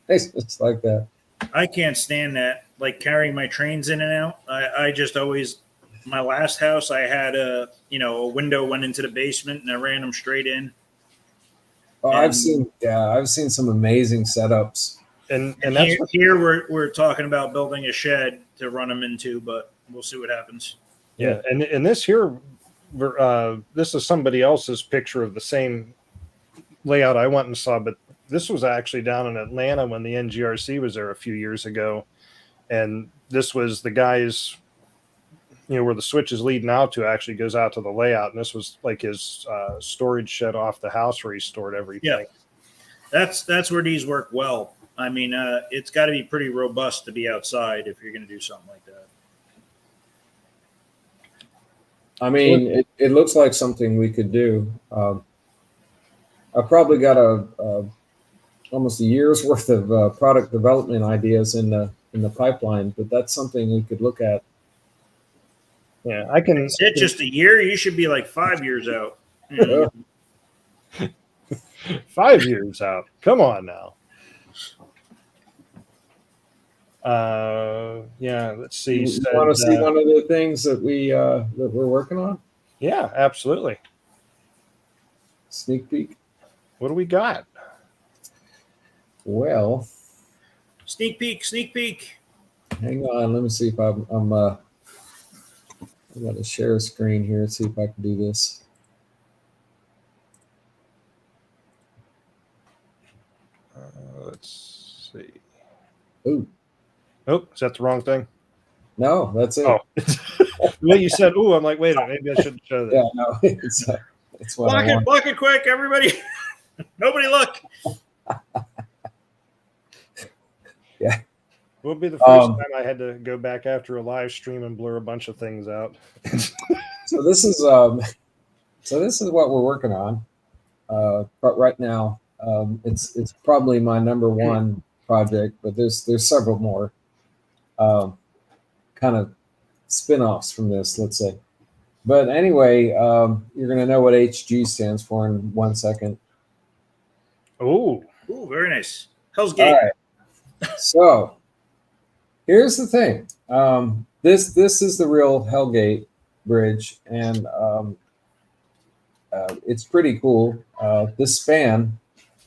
it's just like that. I can't stand that. Like carrying my trains in and out. I just always. My last house, I had a window went into the basement, and I ran them straight in. Oh, I've seen some amazing setups. And that's here we're talking about building a shed to run them into, but we'll see what happens. Yeah, and this here, this is somebody else's picture of the same layout I went and saw, but this was actually down in Atlanta when the NGRC was there a few years ago, and this was the guy's, where the switch is leading out to actually goes out to the layout, and this was like his storage shed off the house where he stored everything. Yeah, that's where these work well. I mean, it's got to be pretty robust to be outside if you're going to do something like that. I mean, it looks like something we could do. I probably got almost a year's worth of product development ideas in the pipeline, but that's something we could look at. Yeah, I can. Is it just a year? You should be like 5 years out. 5 years out. Come on now. Yeah, let's see. You want to see one of the things that we're working on? Yeah, absolutely. Sneak peek. What do we got? Well, sneak peek. Hang on, let me see if I'm going to share a screen here and see if I can do this. Let's see. Ooh. Oh, is that the wrong thing? No, that's it. Oh, well, you said, "Ooh," I'm like, wait a minute, maybe I shouldn't show that. Yeah, no, it's what block it quick, everybody. Nobody look. Yeah. Will be the first time I had to go back after a live stream and blur a bunch of things out. So this is what we're working on. But right now, it's probably my number one project, but there's several more. Kind of spin-offs from this, let's say. But anyway, you're going to know what HG stands for in 1 second. Oh, Ooh, very nice. Hell's All Gate. right. So here's the thing. This is the real Hellgate bridge, and it's pretty cool. This span.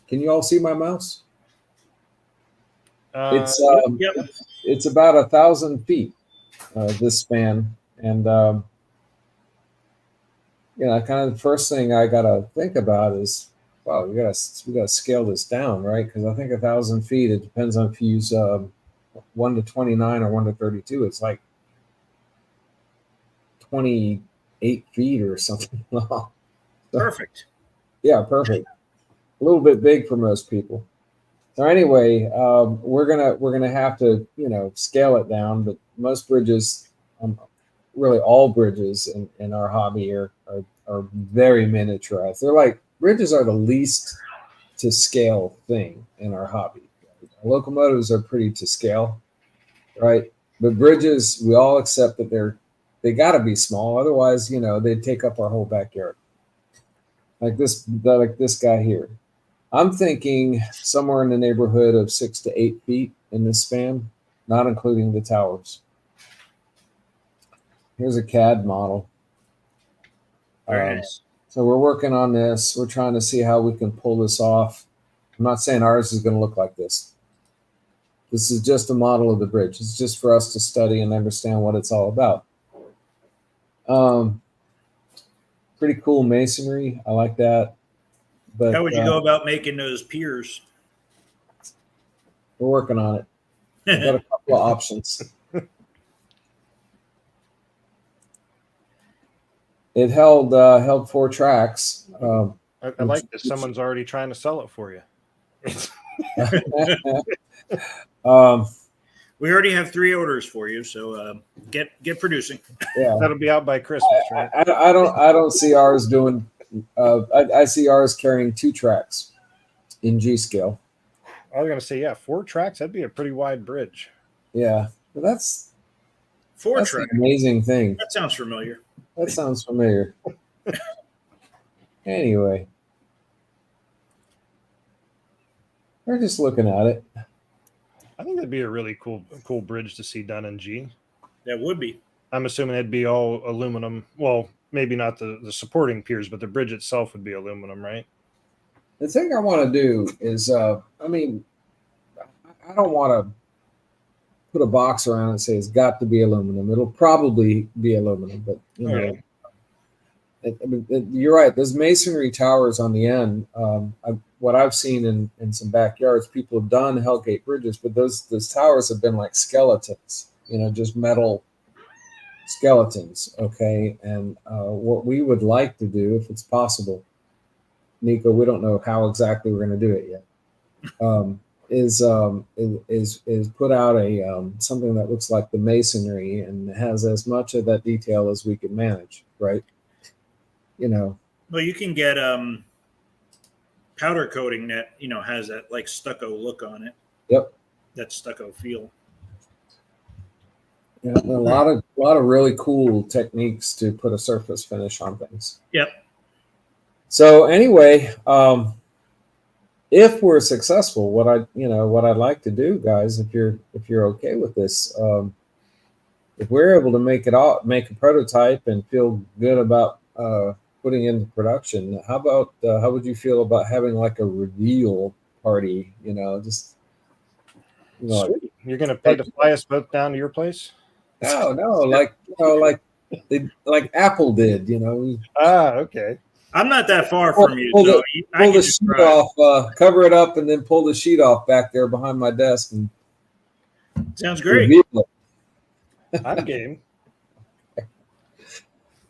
Can you all see my mouse? It's Yep. it's about 1,000 feet. This span, and kind of the first thing I gotta think about is, wow, we gotta scale this down, right? Because I think 1,000 feet. It depends on if you use 1 to 29 or 1 to 32. It's like 28 feet or something. Perfect. Yeah, perfect. A little bit big for most people. So anyway, we're gonna have to scale it down. But most bridges, really all bridges in our hobby are very miniaturized. They're like, bridges are the least to scale thing in our hobby. Locomotives are pretty to scale, right? But bridges, we all accept that they got to be small. Otherwise, they'd take up our whole backyard. Like this guy here. I'm thinking somewhere in the neighborhood of 6 to 8 feet in this span, not including the towers. Here's a CAD model. Very nice. So we're working on this. We're trying to see how we can pull this off. I'm not saying ours is going to look like this. This is just a model of the bridge. It's just for us to study and understand what it's all about. Pretty cool masonry. I like that. But How would you go about making those piers? we're working on it. We've got a couple of options. It held 4 tracks. I like this. Someone's already trying to sell it for you. We already have 3 orders for you, so get producing. Yeah, That'll be out by Christmas, right? I don't see ours doing. I see ours carrying 2 tracks in G scale. I was gonna say, 4 tracks. That'd be a pretty wide bridge. Yeah, but that's 4 an track. amazing thing. That sounds familiar. That sounds familiar. Anyway, we're just looking at it. I think that'd be a really cool bridge to see done in G. That would be. I'm assuming it'd be all aluminum. Well, maybe not the supporting piers, but the bridge itself would be aluminum, right? The thing I want to do is, I don't want to put a box around it and say it's got to be aluminum. It'll probably be aluminum, but Okay. You're right. Those masonry towers on the end, what I've seen in some backyards, people have done Hellgate bridges, but those towers have been like skeletons, just metal skeletons. Okay. And what we would like to do, if it's possible, Nico, we don't know how exactly we're going to do it yet, is put out a something that looks like the masonry and has as much of that detail as we can manage, right? Well, you can get powder coating that has that like stucco look on it. Yep. That stucco feel. Yeah, a lot of really cool techniques to put a surface finish on things. Yep. So anyway, if we're successful, what I'd like to do, guys, if you're okay with this, if we're able to make a prototype and feel good about putting into production, how would you feel about having like a reveal party? Sweet. You're gonna pay to fly us both down to your place? No, like Apple did. Okay. I'm not that far from you. Pull So the sheet off, cover it up, and then pull the sheet off back there behind my desk. And sounds great. I'm game.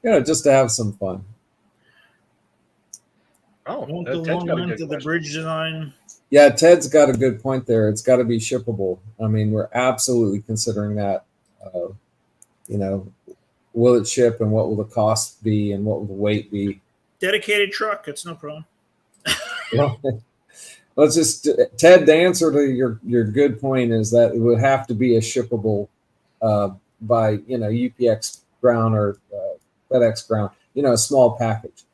Just to have some fun. Oh, Won't Ted's go long got a into good the question. bridge design. Yeah, Ted's got a good point there. It's got to be shippable. I mean, we're absolutely considering that. Will it ship, and what will the cost be, and what will the weight be? Dedicated truck. It's no problem. Let's just, Ted, the answer to your good point is that it would have to be a shippable by UPX ground or FedEx ground. A small package.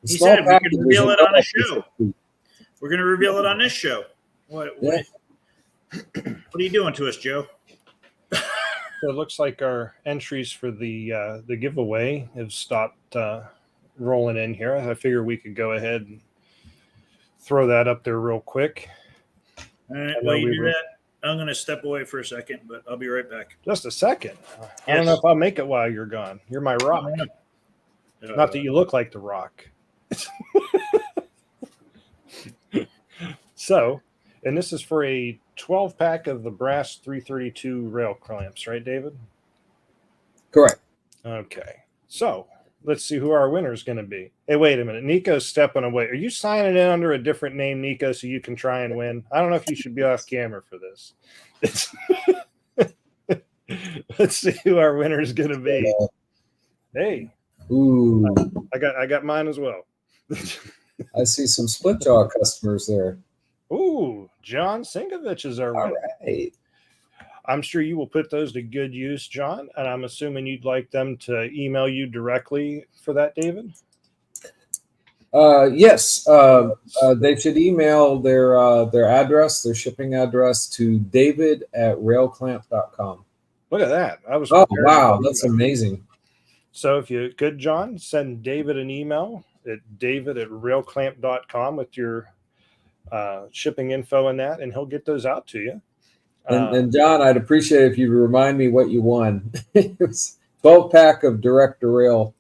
He said we could reveal it on a show. We're going to reveal it on this show. What are you doing to us, Joe? So it looks like our entries for the giveaway have stopped rolling in here. I figure we could go ahead and throw that up there real quick. All right, while you do that, I'm going to step away for a second, but I'll be right back. Just a second. I don't know if I'll make it while you're gone. You're my rock. Not that you look like the Rock. So, and this is for a 12-pack of the brass 332 rail clamps, right, David? Correct. Okay. So, let's see who our winner is going to be. Hey, wait a minute. Nico's stepping away. Are you signing in under a different name, Nico, so you can try and win? I don't know if you should be off camera for this. Let's see who our winner is going to be. Hey. Ooh. I got mine as well. I see some split jaw customers there. Ooh, John Singovich is our winner. All right. I'm sure you will put those to good use, John, and I'm assuming you'd like them to email you directly for that, David? Yes. They should email their address, their shipping address to david@railclamp.com. Look at that. Oh, wow. That's amazing. So if you could, John, send David an email at david@railclamp.com with your shipping info and that, and he'll get those out to you. And John, I'd appreciate it if you remind me what you won. It was 12-pack of direct-to-rail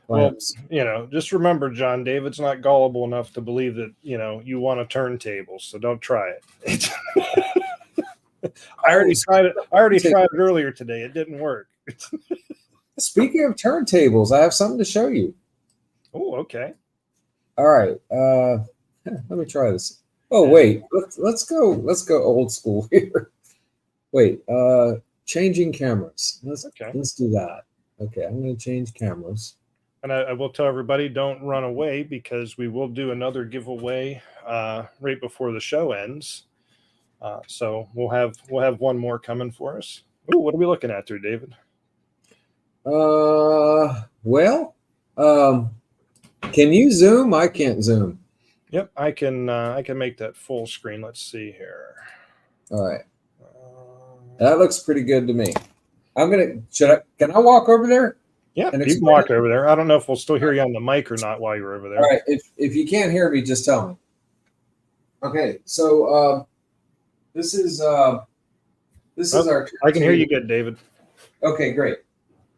clamps. Well, just remember, John, David's not gullible enough to believe that, you want a turntable, so don't try it. I already tried it earlier today. It didn't work. Speaking of turntables, I have something to show you. Oh, okay. All right. Let me try this. Oh, wait. Let's go old school here. Wait. Changing cameras. Let's do that. Okay, I'm going to change cameras. And I will tell everybody, don't run away, because we will do another giveaway right before the show ends. So we'll have one more coming for us. Ooh, what are we looking at there, David? Can you zoom? I can't zoom. Yep, I can make that full screen. Let's see here. All right. That looks pretty good to me. Can I walk over there? Yeah, you can walk over there. I don't know if we'll still hear you on the mic or not while you're over there. All right. If you can't hear me, just tell me. Okay, so this is our. I can hear you good, David. Okay, great.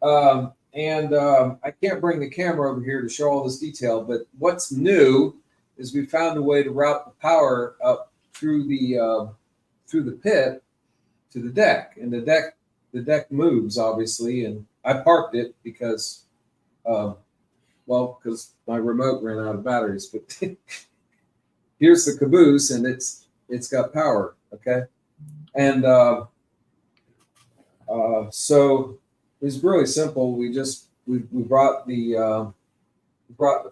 I can't bring the camera over here to show all this detail, but what's new is we found a way to route the power up through the pit to the deck, and the deck moves obviously, and I parked it because my remote ran out of batteries. But here's the caboose, and it's got power. Okay, and so it's really simple. We brought the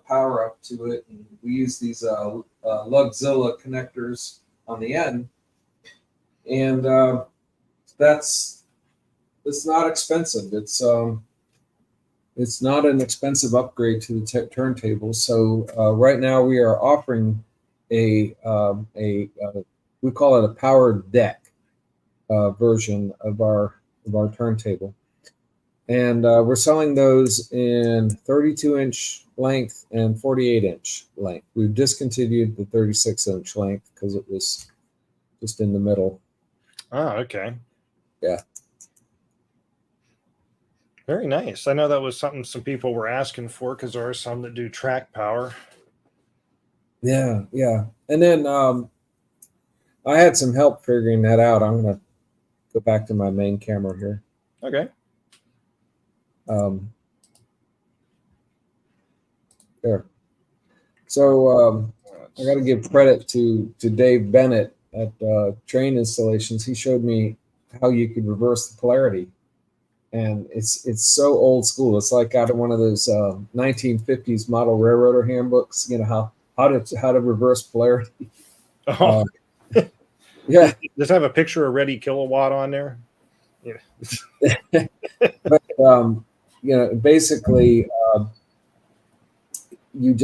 power up to it, and we use these Lugzilla connectors on the end, and it's not expensive. It's not an expensive upgrade to the turntable. So right now we are offering we call it a powered deck version of our turntable. And we're selling those in 32-inch length and 48-inch length. We've discontinued the 36-inch length because it was just in the middle. Oh, okay. Yeah. Very nice. I know that was something some people were asking for, because there are some that do track power. Yeah. And then I had some help figuring that out. I'm going to go back to my main camera here. Okay. There. So I got to give credit to Dave Bennett at Train Installations. He showed me how you could reverse the polarity, and it's so old school. It's like out of one of those 1950s model railroader handbooks. How to reverse polarity. Oh. Yeah. Does it have a picture of Ready Kilowatt on there? Yeah. But basically, you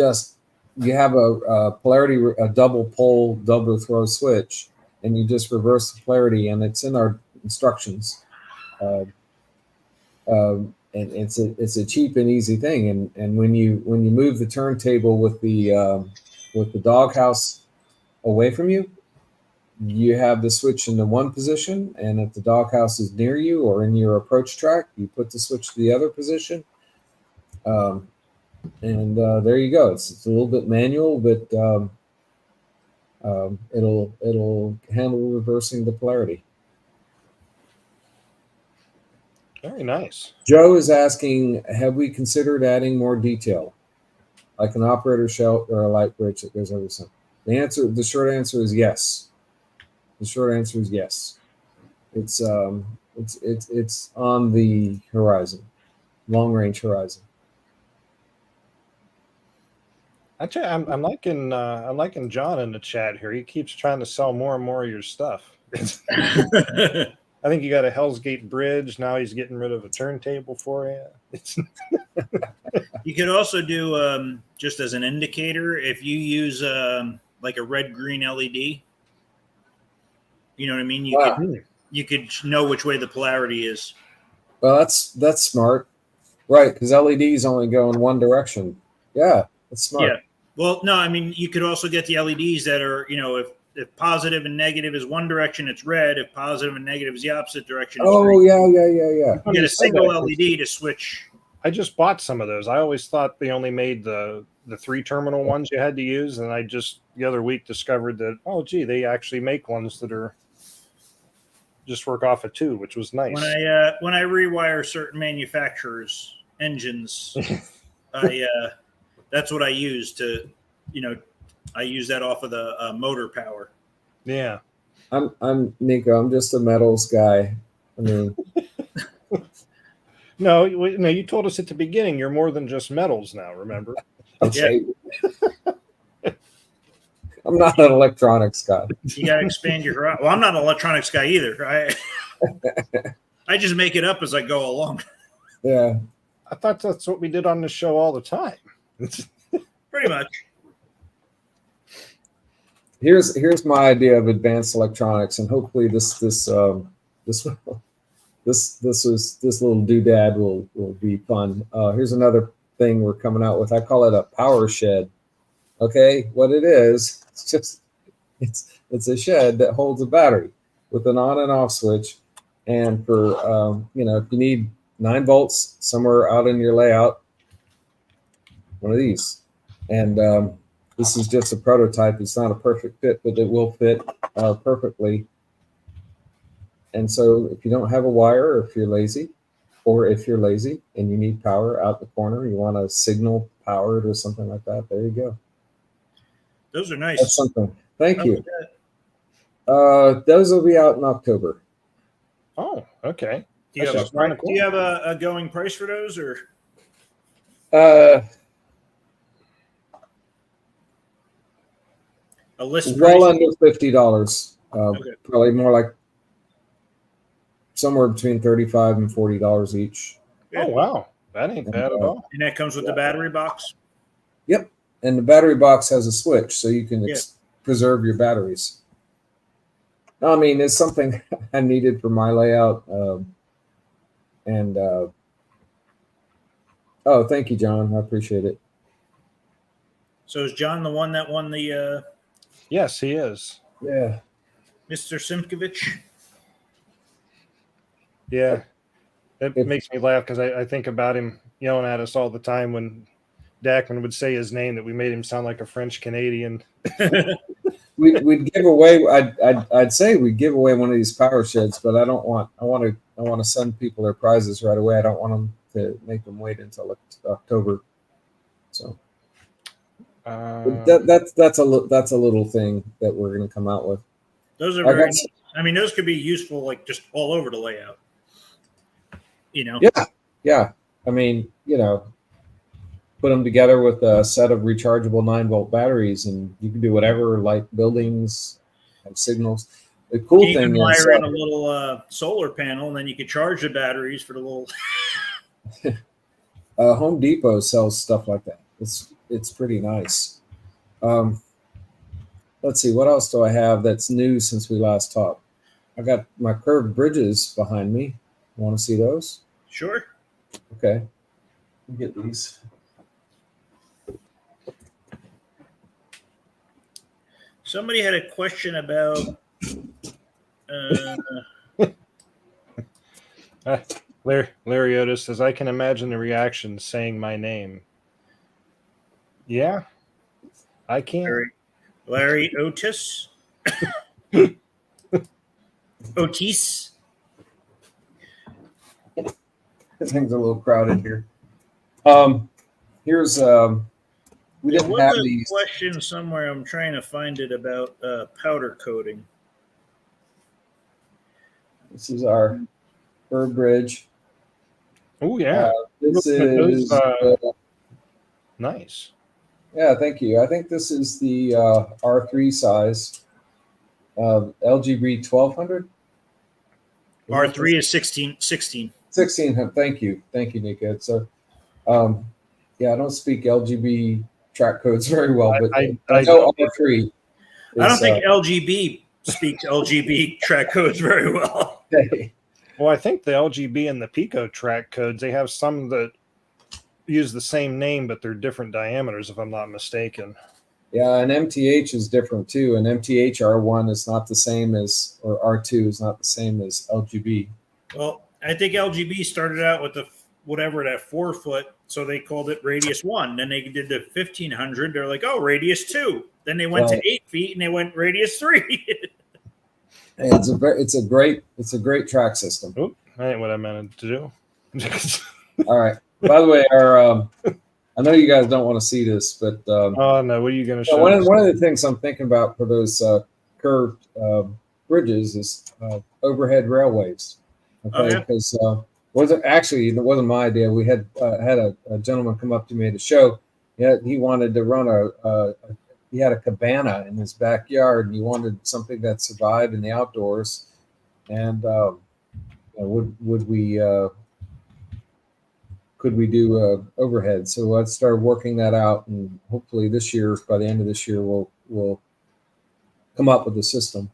have a polarity, a double pole, double throw switch, and you just reverse the polarity, and it's in our instructions. And it's a cheap and easy thing. And when you move the turntable with the doghouse away from you, you have the switch in the one position, and if the doghouse is near you or in your approach track, you put the switch to the other position. And there you go. It's a little bit manual, but it'll handle reversing the polarity. Very nice. Joe is asking, have we considered adding more detail, like an operator shelf or a light bridge that goes over something? The short answer is yes. The short answer is yes. It's on the horizon, long range horizon. Actually, I'm liking John in the chat here. He keeps trying to sell more and more of your stuff. I think you got a Hell's Gate bridge. Now he's getting rid of a turntable for you. You could also do just as an indicator if you use like a red-green LED. You know what I mean? You could know which way the polarity is. Well, that's smart, right? Because LEDs only go in one direction. Yeah, that's smart. Yeah. Well, no, I mean you could also get the LEDs that are, if positive and negative is one direction, it's red. If positive and negative is the opposite direction, it's green. Yeah. You get a single LED to switch. I just bought some of those. I always thought they only made the 3-terminal ones you had to use, and I just the other week discovered that they actually make ones that are just work off of 2, which was nice. When I rewire certain manufacturers' engines, that's what I use to, I use that off of the motor power. Yeah. I'm Nico. I'm just a metals guy. I mean, no, you told us at the beginning you're more than just metals now. Remember? Okay. Yeah. I'm not an electronics guy. You got to expand your horizon. Well, I'm not an electronics guy either. I just make it up as I go along. Yeah. I thought that's what we did on the show all the time. Pretty much. Here's my idea of advanced electronics, and hopefully this little doodad will be fun. Here's another thing we're coming out with. I call it a power shed. Okay, what it is, it's a shed that holds a battery with an on and off switch, and for if you need 9 volts somewhere out in your layout, one of these. And this is just a prototype. It's not a perfect fit, but it will fit perfectly. And so if you don't have a wire, or if you're lazy and you need power out the corner, you want a signal powered or something like that, there you go. Those are nice. That's something. Thank you. Those will be out in October. Oh, okay. Do you have a going price for those, or? A list well price? under $50. Okay. Probably more like somewhere between $35 and $40 each. Oh wow, that ain't bad at all. And that comes with the battery box. Yep, and the battery box has a switch, so you can preserve your batteries. I mean, it's something I needed for my layout. Thank you, John. I appreciate it. So is John the one that won the? Yes, he is. Yeah, Mr. Simkovich. Yeah, it makes me laugh because I think about him yelling at us all the time when Dackman would say his name, that we made him sound like a French Canadian. We'd give away. I'd say we'd give away one of these power sheds, but I want to send people their prizes right away. I don't want them to make them wait until October. So that's a little thing that we're going to come out with. Those are very. I mean, those could be useful, like just all over the layout. Yeah. I mean, put them together with a set of rechargeable 9-volt batteries, and you can do whatever, like buildings and signals. The cool You can thing is wire in a little solar panel, and then you could charge the batteries for the little. Home Depot sells stuff like that. It's pretty nice. Let's see, what else do I have that's new since we last talked? I got my curved bridges behind me. Want to see those? Sure. Okay. Let me get these. Somebody had a question about. Larry Otis says, I can imagine the reaction saying my name. Yeah, I can. Larry Otis. Otis. This thing's a little crowded here. Here's we There didn't was have a these. question somewhere. I'm trying to find it about powder coating. This is our curved bridge. Oh yeah, This Those, is nice. yeah, thank you. I think this is the R3 size LGB 1200. R3 is 16. 1600. Thank you, Nika. So, yeah, I don't speak LGB track codes very well, but I know R3. I don't think LGB speaks LGB track codes very well. Well, I think the LGB and the Pico track codes, they have some that use the same name, but they're different diameters, if I'm not mistaken. Yeah, and MTH is different too. And MTH R1 is not the same as, or R2 is not the same as LGB. Well, I think LGB started out with the that 4 foot, so they called it radius 1. Then they did the 1500. They're like, oh, radius 2. Then they went to 8 feet and they went radius 3. It's a great track system. Oop, that ain't what I meant to do. All right. By the way, our I know you guys don't want to see this, but oh no, what are you going to show? One of the things I'm thinking about for those curved bridges is overhead railways. Okay, because it wasn't my idea. We had a gentleman come up to me at a show. He wanted to run he had a cabana in his backyard, and he wanted something that survived in the outdoors. And could we do overhead? So I started working that out, and hopefully this year, by the end of this year, we'll come up with a system.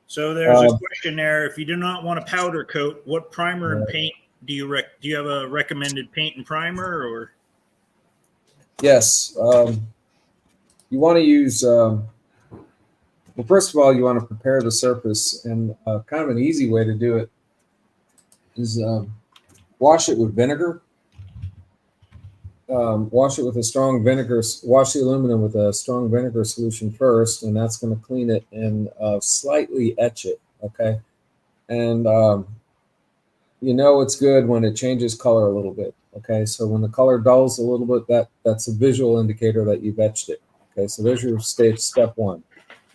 So there's a question there. If you do not want a powder coat, what primer and paint do you have a recommended paint and primer, or? Yes, you want to use. Well, first of all, you want to prepare the surface, and kind of an easy way to do it is wash it with vinegar. Wash it with a strong vinegar. Wash the aluminum with a strong vinegar solution first, and that's going to clean it and slightly etch it. Okay, and it's good when it changes color a little bit. Okay, so when the color dulls a little bit, that's a visual indicator that you've etched it. Okay, so there's your step one,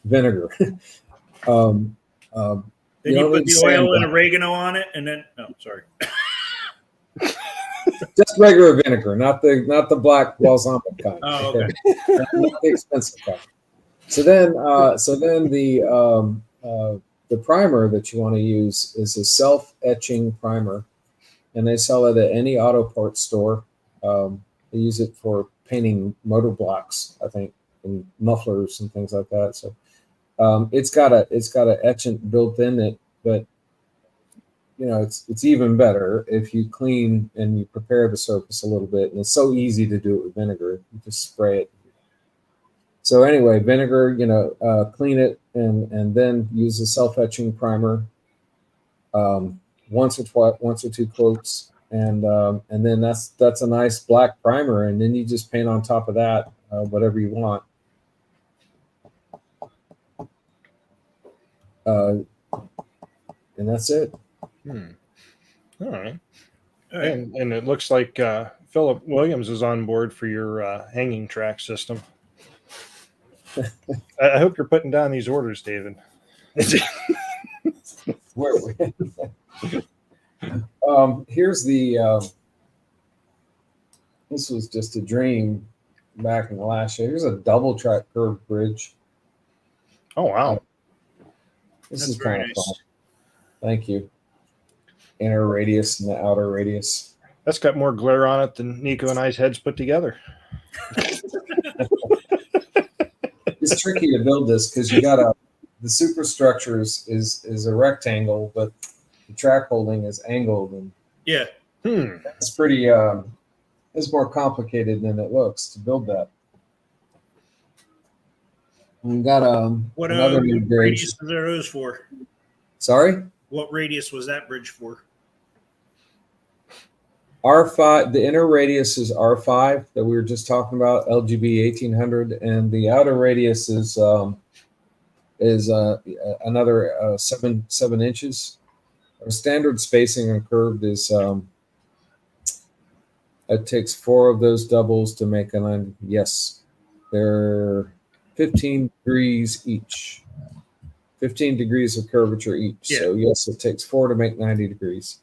vinegar. Then you put the oil and oregano on it, and then sorry. Just regular vinegar, not the black balsamic kind. Oh, okay. Not the expensive kind. So then the primer that you want to use is a self-etching primer, and they sell it at any auto parts store. They use it for painting motor blocks, I think, and mufflers and things like that. So it's got a etchant built in it, but it's even better if you clean and you prepare the surface a little bit. And it's so easy to do it with vinegar. You just spray it. So anyway, vinegar, clean it and then use a self-etching primer, once or two coats, and then that's a nice black primer, and then you just paint on top of that whatever you want. And that's it. All right. And it looks like Philip Williams is on board for your hanging track system. I hope you're putting down these orders, David. Here's the this was just a dream back in the last year. Here's a double track curved bridge. Oh wow. This That's is very kind of nice. fun. Thank you. Inner radius and the outer radius. That's got more glare on it than Nico and I's heads put together. It's tricky to build this because the superstructure is a rectangle, but the track holding is angled, and Yeah. it's pretty. It's more complicated than it looks to build that. We got What another new bridge. radius are those for? Sorry, What radius was that bridge for? R5. The inner radius is R5 that we were just talking about, LGB 1800, and the outer radius is another 7 inches. Our standard spacing on curved is it takes 4 of those doubles to make a 90. Yes, they're 15 degrees each. 15 degrees of curvature each. Yeah. So yes, it takes 4 to make 90 degrees.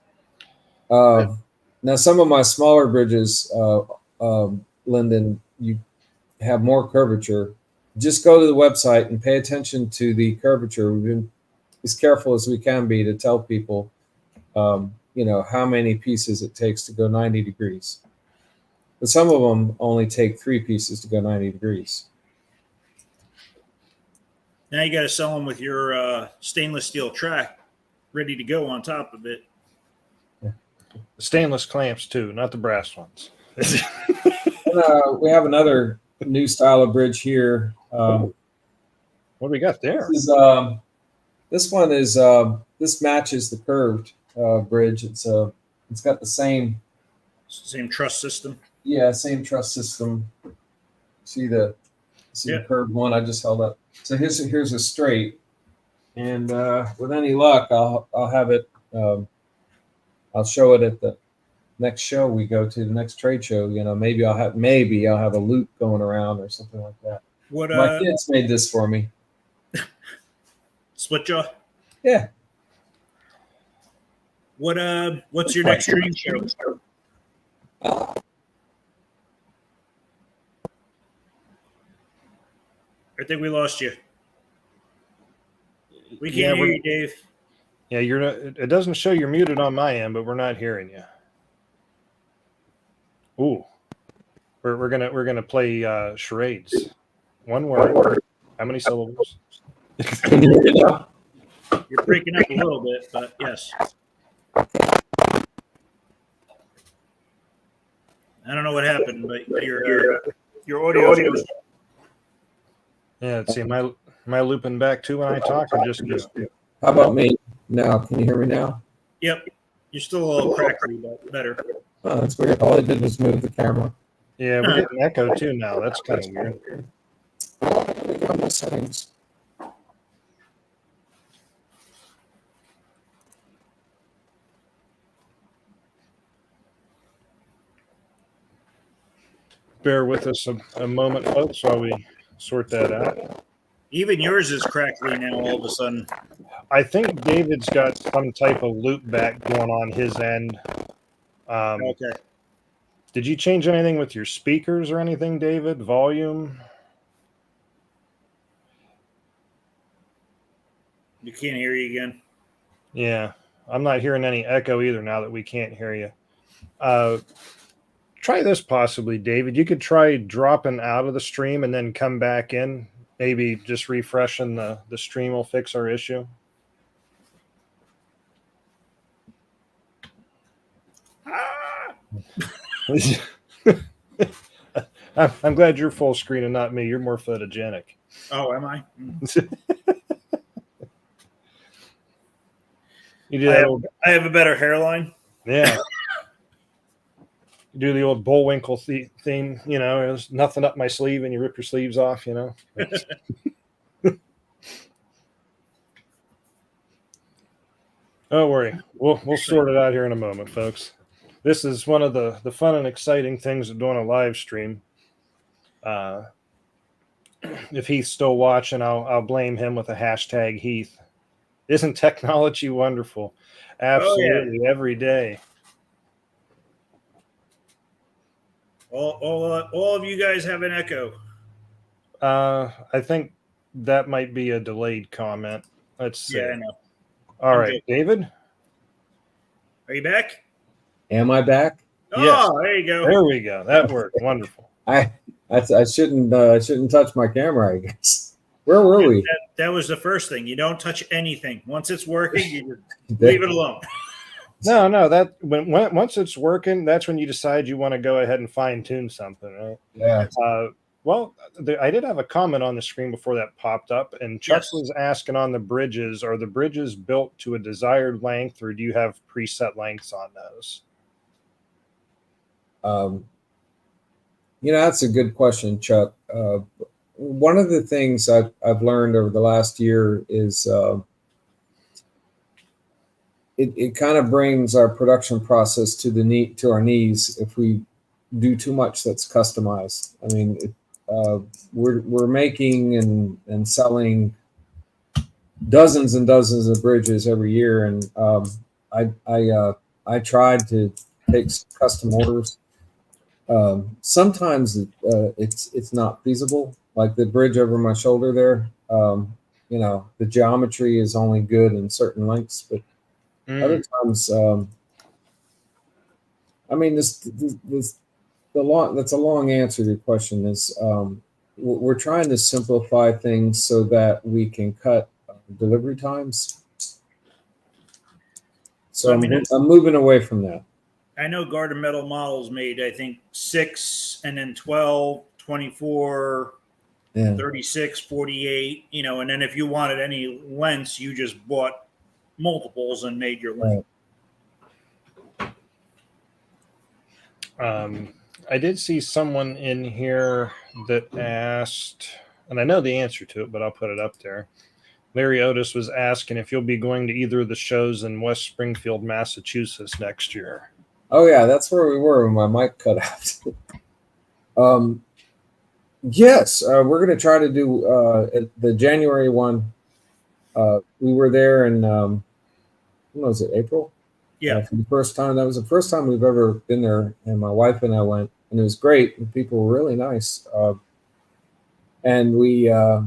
Now, some of my smaller bridges, Lyndon, you have more curvature. Just go to the website and pay attention to the curvature. We've been as careful as we can be to tell people, how many pieces it takes to go 90 degrees. But some of them only take 3 pieces to go 90 degrees. Now you got to sell them with your stainless steel track ready to go on top of it. The stainless clamps too, not the brass ones. And, we have another new style of bridge here. What do we got there? This one is this matches the curved bridge. It's got the same truss system. Yeah, same truss system. See the curved one I just held up. So here's a straight, and with any luck, I'll have it. I'll show it at the next show we go to, the next trade show. Maybe I'll have a loop going around or something like that. What my kids made this for me? Split jaw? Yeah. What's your next trade show? I think we lost you. We can't hear you, Dave. Yeah, you're not. It doesn't show you're muted on my end, but we're not hearing you. Ooh, we're gonna play charades. One word. How many syllables? You're breaking up a little bit, but yes. I don't know what happened, but your audio. Yeah, let's see. Am I looping back too when I talk, or just you? How about me now? Can you hear me now? Yep. You're still a little crackly, but better. Oh, that's weird. All I did was move the camera. Yeah, we're getting echo too now. That's kind of weird. Let me go on my settings. Bear with us a moment, folks, while we sort that out. Even yours is crackly now all of a sudden. I think David's got some type of loop back going on his end. Okay. Did you change anything with your speakers or anything, David? Volume? You can't hear you again. Yeah, I'm not hearing any echo either now that we can't hear you. Try this possibly, David. You could try dropping out of the stream and then come back in. Maybe just refreshing the stream will fix our issue. I'm glad you're full screen and not me. You're more photogenic. Oh, am I? You do that I have a better hairline. Yeah. You do the old Bullwinkle theme, there's nothing up my sleeve and you rip your sleeves off, Don't worry. We'll sort it out here in a moment, folks. This is one of the fun and exciting things of doing a live stream. If Heath's still watching, I'll blame him with a hashtag Heath. Isn't technology wonderful? Absolutely, every day. All of you guys have an echo. I think that might be a delayed comment. Let's see. Yeah, I know. All I'm right, good. David. Are you back? Am I back? Yes. Oh, there you go. There we go. That worked. Wonderful. I shouldn't touch my camera, I guess. Where were we? That was the first thing. You don't touch anything. Once it's working, you just leave it alone. No. That once it's working, that's when you decide you want to go ahead and fine tune something, right? Yeah. Well, I did have a comment on the screen before that popped up, and Chuck Yes. was asking on the bridges: are the bridges built to a desired length, or do you have preset lengths on those? That's a good question, Chuck. One of the things I've learned over the last year is it kind of brings our production process to our knees if we do too much that's customized. I mean, we're making and selling dozens and dozens of bridges every year, and I tried to take custom orders. Sometimes it's not feasible. Like the bridge over my shoulder there, the geometry is only good in certain lengths, but other times, I mean, that's a long answer to your question. Is we're trying to simplify things so that we can cut delivery times. So I'm moving away from that. I know Garden Metal Models made, I think, 6 and then 12, 24, 36, 48, and then if you wanted any lengths, you just bought multiples and made your length. I did see someone in here that asked, and I know the answer to it, but I'll put it up there. Larry Otis was asking if you'll be going to either of the shows in West Springfield, Massachusetts next year. Oh yeah, that's where we were when my mic cut out. Yes, we're going to try to do the January one. We were there in when was it, April? Yeah. For the first time. That was the first time we've ever been there, and my wife and I went, and it was great. And people were really nice, and we. I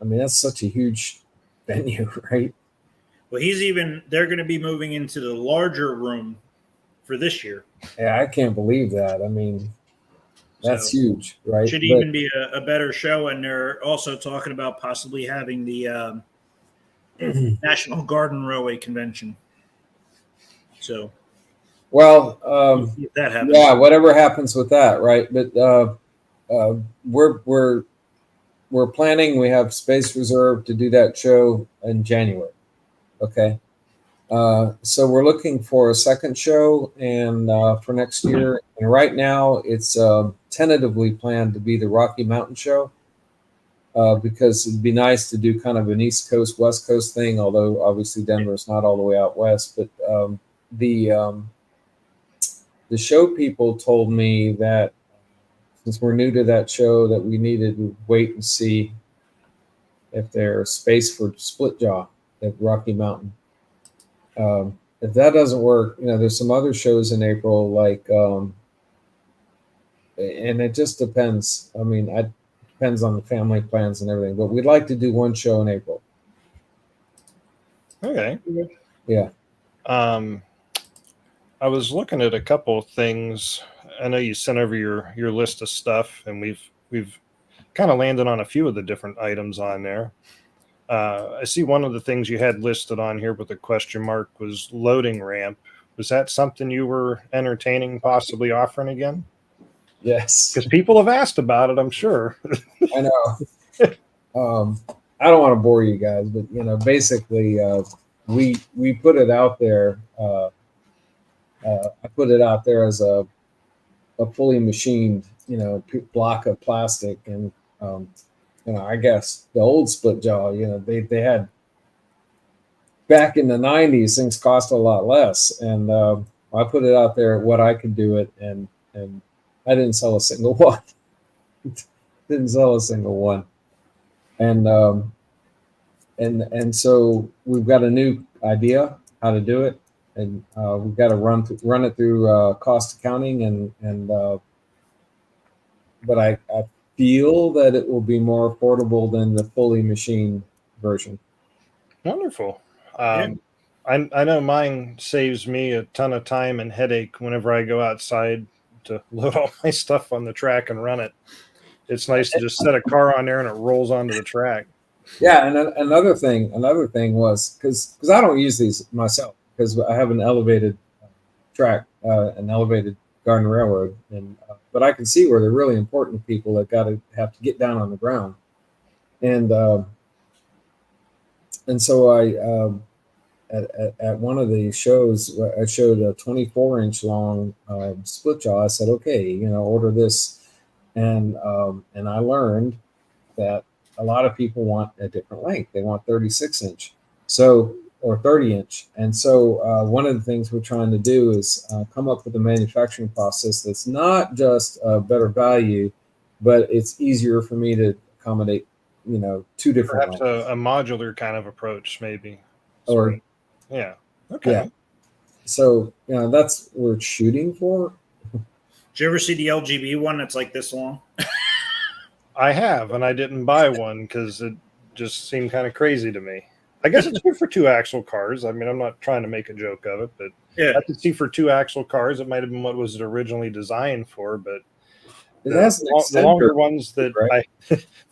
mean, that's such a huge venue, right? Well, they're going to be moving into the larger room for this year. Yeah, I can't believe that. I mean, that's huge, right? Should even be a better show, and they're also talking about possibly having the National Garden Railway Convention. So, well, if that happens. Yeah, whatever happens with that, right? But we're planning. We have space reserved to do that show in January. Okay. So we're looking for a second show and for next year. And right now it's tentatively planned to be the Rocky Mountain Show because it'd be nice to do kind of an East Coast, West Coast thing, although obviously Denver's not all the way out west. But the show people told me that since we're new to that show that we needed to wait and see if there's space for split jaw at Rocky Mountain. If that doesn't work, there's some other shows in April, like, and it just depends. I mean, it depends on the family plans and everything, but we'd like to do one show in April. Okay. Yeah. I was looking at a couple of things. I know you sent over your list of stuff, and we've kind of landed on a few of the different items on there. I see one of the things you had listed on here with a question mark was loading ramp. Was that something you were entertaining possibly offering again? Yes. Because people have asked about it, I'm sure. I know. I don't want to bore you guys, but basically we put it out there. I put it out there as a fully machined, block of plastic, and I guess the old split jaw, they had back in the 90s, things cost a lot less. And I put it out there what I could do it, and I didn't sell a single one. Didn't sell a single one. And so we've got a new idea how to do it, and we've got to run it through cost accounting, but I feel that it will be more affordable than the fully machined version. Wonderful. Yeah. I know mine saves me a ton of time and headache whenever I go outside to load all my stuff on the track and run it. It's nice to just set a car on there and it rolls onto the track. Yeah, and another thing was because I don't use these myself because I have an elevated track, an elevated garden railroad, and but I can see where they're really important to people that have to get down on the ground, and so at one of the shows I showed a 24-inch long split jaw. I said, okay, order this, and I learned that a lot of people want a different length. They want 36-inch, or 30-inch. And so one of the things we're trying to do is come up with a manufacturing process that's not just better value, but it's easier for me to accommodate, two different Perhaps lengths. a modular kind of approach, maybe. Or yeah. Okay. Yeah. So that's what we're shooting for. Did you ever see the LGB one that's like this long? I have, and I didn't buy one because it just seemed kind of crazy to me. I guess it's good for 2-axle cars. I mean, I'm not trying to make a joke of it, but Yeah. I could see for 2-axle cars, it might have been what was it originally designed for. But It has an the longer extender, ones that right?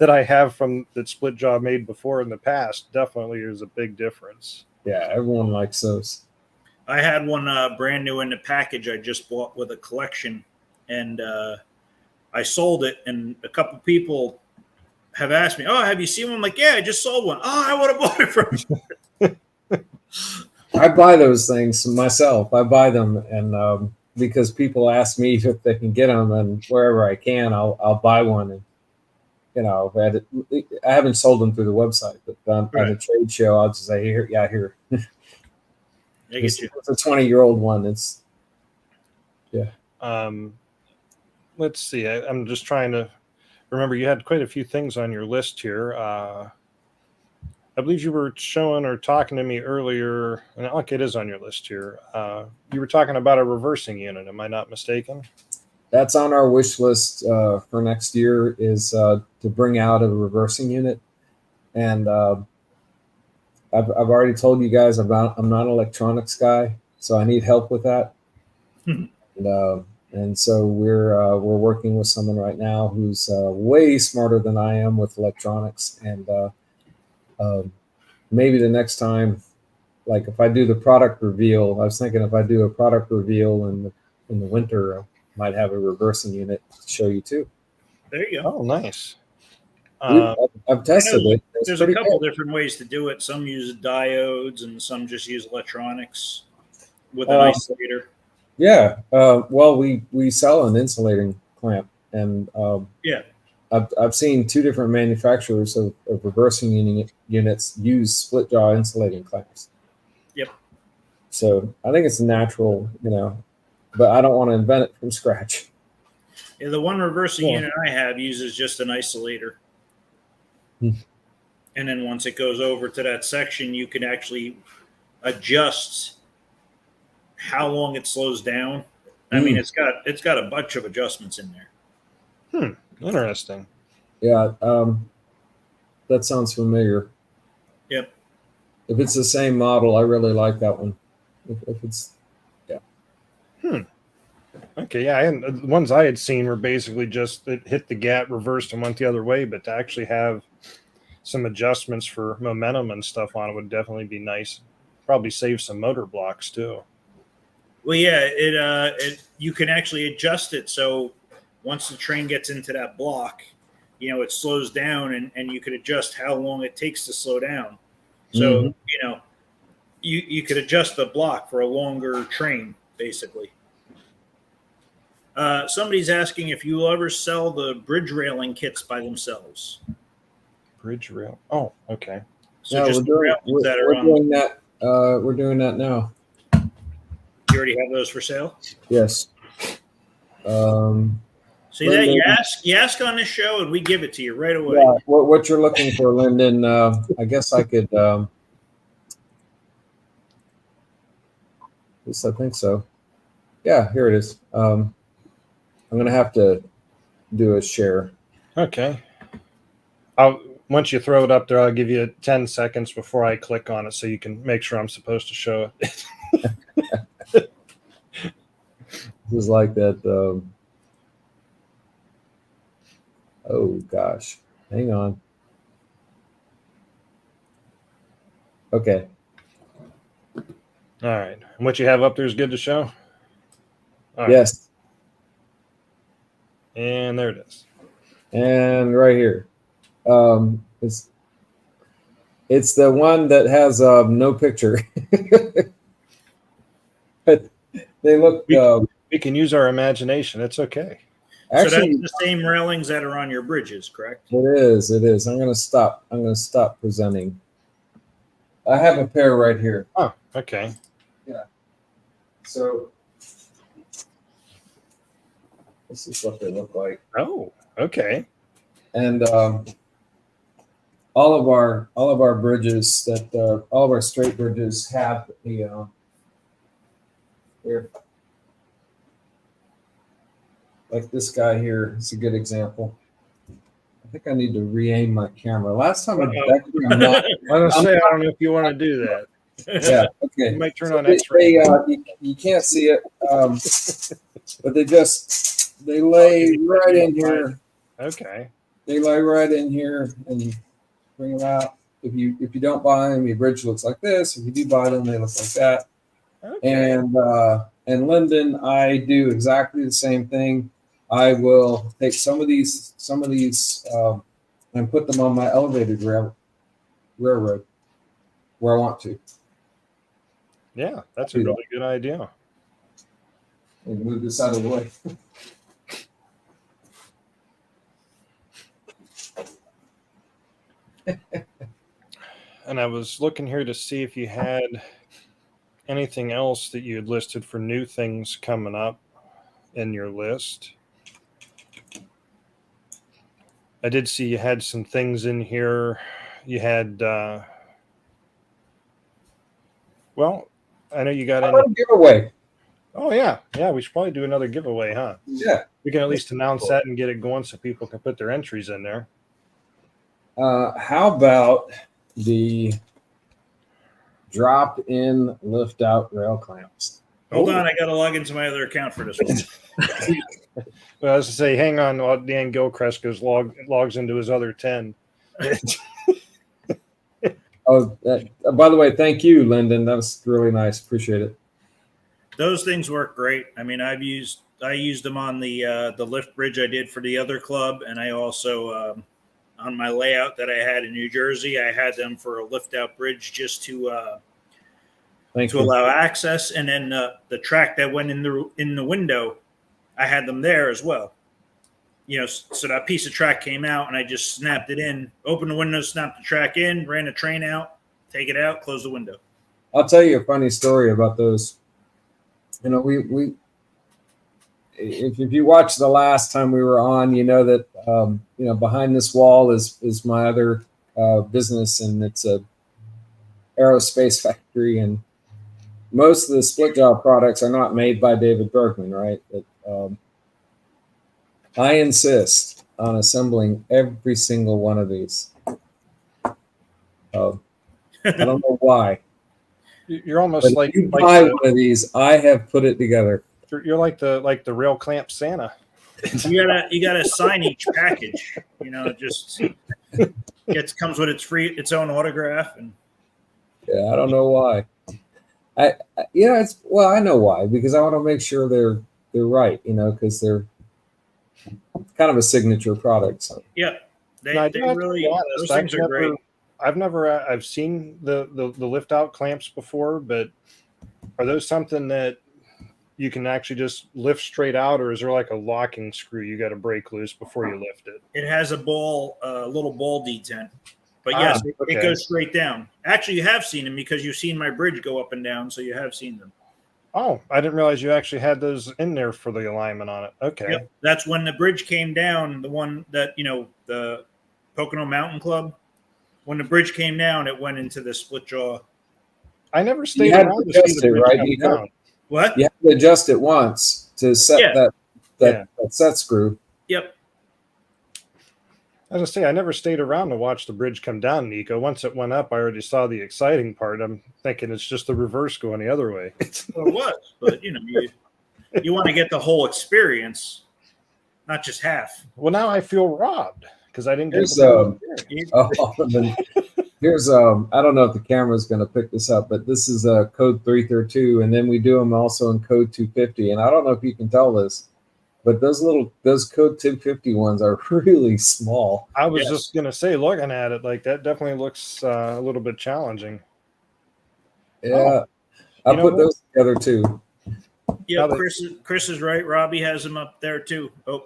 I have from that Split Jaw made before in the past, definitely is a big difference. Yeah, everyone likes those. I had one brand new in the package I just bought with a collection, and I sold it, and a couple people have asked me, "Oh, have you seen one?" I'm like, yeah, I just sold one. Oh, I would have bought it from you. I buy those things myself. I buy them, and because people ask me if they can get them, and wherever I can, I'll buy one. And I haven't sold them through the website, but at a trade show, I'll just say, here. It's a 20-year-old one. It's Let's see. I'm just trying to remember. You had quite a few things on your list here. I believe you were showing or talking to me earlier, and okay, it is on your list here. You were talking about a reversing unit. Am I not mistaken? That's on our wish list for next year, is to bring out a reversing unit. And I've already told you guys I'm not an electronics guy, so I need help with that. And so we're working with someone right now who's way smarter than I am with electronics. And maybe the next time, like if I do the product reveal, I was thinking if I do a product reveal in the winter, I might have a reversing unit to show you too. There you go. Oh, nice. I've tested it. There's a couple different ways to do it. Some use diodes, and some just use electronics with an isolator. Yeah. Well, we sell an insulating clamp, and I've seen two different manufacturers of reversing units use split jaw insulating clamps. Yep. So I think it's natural, but I don't want to invent it from scratch. Yeah, the one reversing unit I have uses just an isolator. And then once it goes over to that section, you can actually adjust how long it slows down. I mean, it's got a bunch of adjustments in there. Interesting. Yeah, that sounds familiar. Yep. If it's the same model, I really like that one. If it's, Okay, yeah, and the ones I had seen were basically just it hit the gap, reversed, and went the other way. But to actually have some adjustments for momentum and stuff on it would definitely be nice. Probably save some motor blocks too. Well, yeah, you can actually adjust it so once the train gets into that block, it slows down, and you could adjust how long it takes to slow down. So you could adjust the block for a longer train, basically. Somebody's asking if you will ever sell the bridge railing kits by themselves. Bridge rail. Oh, okay. So yeah, just we're doing that. We're doing that now. You already have those for sale? Yes. See that you ask on this show, and we give it to you right away. Yeah, what you're looking for, Lyndon? I guess I could. Yes, I think so. Yeah, here it is. I'm going to have to do a share. Okay. once you throw it up there, I'll give you 10 seconds before I click on it so you can make sure I'm supposed to show it. Just like that. Oh gosh, hang on. Okay. All right. And what you have up there is good to show? All right. Yes. And there it is. And right here. It's the one that has no picture. But they look We can use our imagination. It's okay. actually so that's the same railings that are on your bridges, correct? it is. I'm gonna stop presenting. I have a pair right here. Oh, okay. So this is what they look like. Oh, okay. And all of our bridges that all of our straight bridges have the here, like this guy here is a good example. I think I need to re-aim my camera. Last time I I don't know if you want to do that. yeah, okay. You might turn on They, X-ray. you can't see it, but they lay right in here. Okay. They lay right in here, and you bring them out. If you don't buy them, your bridge looks like this. If you do buy them, they look like that. Okay. And Lyndon, I do exactly the same thing. I will take some of these and put them on my elevated railroad where I want to. Yeah, that's a really good idea. And move this out of the way. And I was looking here to see if you had anything else that you had listed for new things coming up in your list. I did see you had some things in here. You had, well, I know you got in. A giveaway. Oh, yeah. Yeah, we should probably do another giveaway, huh? Yeah. We can at least announce that and get it going so people can put their entries in there. How about the drop-in lift-out rail clamps? Hold on, I got to log into my other account for this one. Well, I was to say, hang on while Dan Gilchrist logs into his other 10. Oh, by the way, thank you, Lyndon. That was really nice. Appreciate it. Those things work great. I mean, I used them on the lift bridge I did for the other club, and I also on my layout that I had in New Jersey, I had them for a lift out bridge just to allow access, and then the track that went in the window, I had them there as well. You know, so that piece of track came out, and I just snapped it in, opened the window, snapped the track in, ran the train out, take it out, close the window. I'll tell you a funny story about those. You know, we if you watch the last time we were on, you know that you know, behind this wall is my other business, and it's a aerospace factory, and most of the split jaw products are not made by David Bergmann, right? But, I insist on assembling every single one of these. I don't know why. You're almost But if you buy one of these, I have put it together. You're like the rail clamp Santa. You gotta sign each package. You know, it just comes with its own autograph, and Yeah, I don't know why. I I know why, because I want to make sure they're right, you know, because they're kind of a signature product. So. yeah, they Now, I do have to really be honest, those things are great. I've seen the lift out clamps before, but are those something that you can actually just lift straight out, or is there like a locking screw you got to break loose before you lift it? It has a little ball detent, but yes, okay. it goes straight down. Actually, you have seen them because you've seen my bridge go up and down, so you have seen them. Oh, I didn't realize you actually had those in there for the alignment on it. Okay. Yep. That's when the bridge came down, the one that, you know, the Pocono Mountain Club. When the bridge came down, it went into the split jaw. I never stayed You had around to to see adjust the it, bridge right? come down. What? You have to adjust it once to set that set screw. Yep. As I say, I never stayed around to watch the bridge come down, Nico. Once it went up, I already saw the exciting part. I'm thinking it's just the reverse going the other way. Well, it was, but you want to get the whole experience, not just half. Well, now I feel robbed because I didn't get Here's the full experience. here's I don't know if the camera's going to pick this up, but this is code 332, and then we do them also in code 250. And I don't know if you can tell this, but those code 250 ones are really small. I was just going to say, looking at it, like that definitely looks a little bit challenging. Yeah, I put those together too. Yeah, Chris is right. Robbie has them up there too. Oh,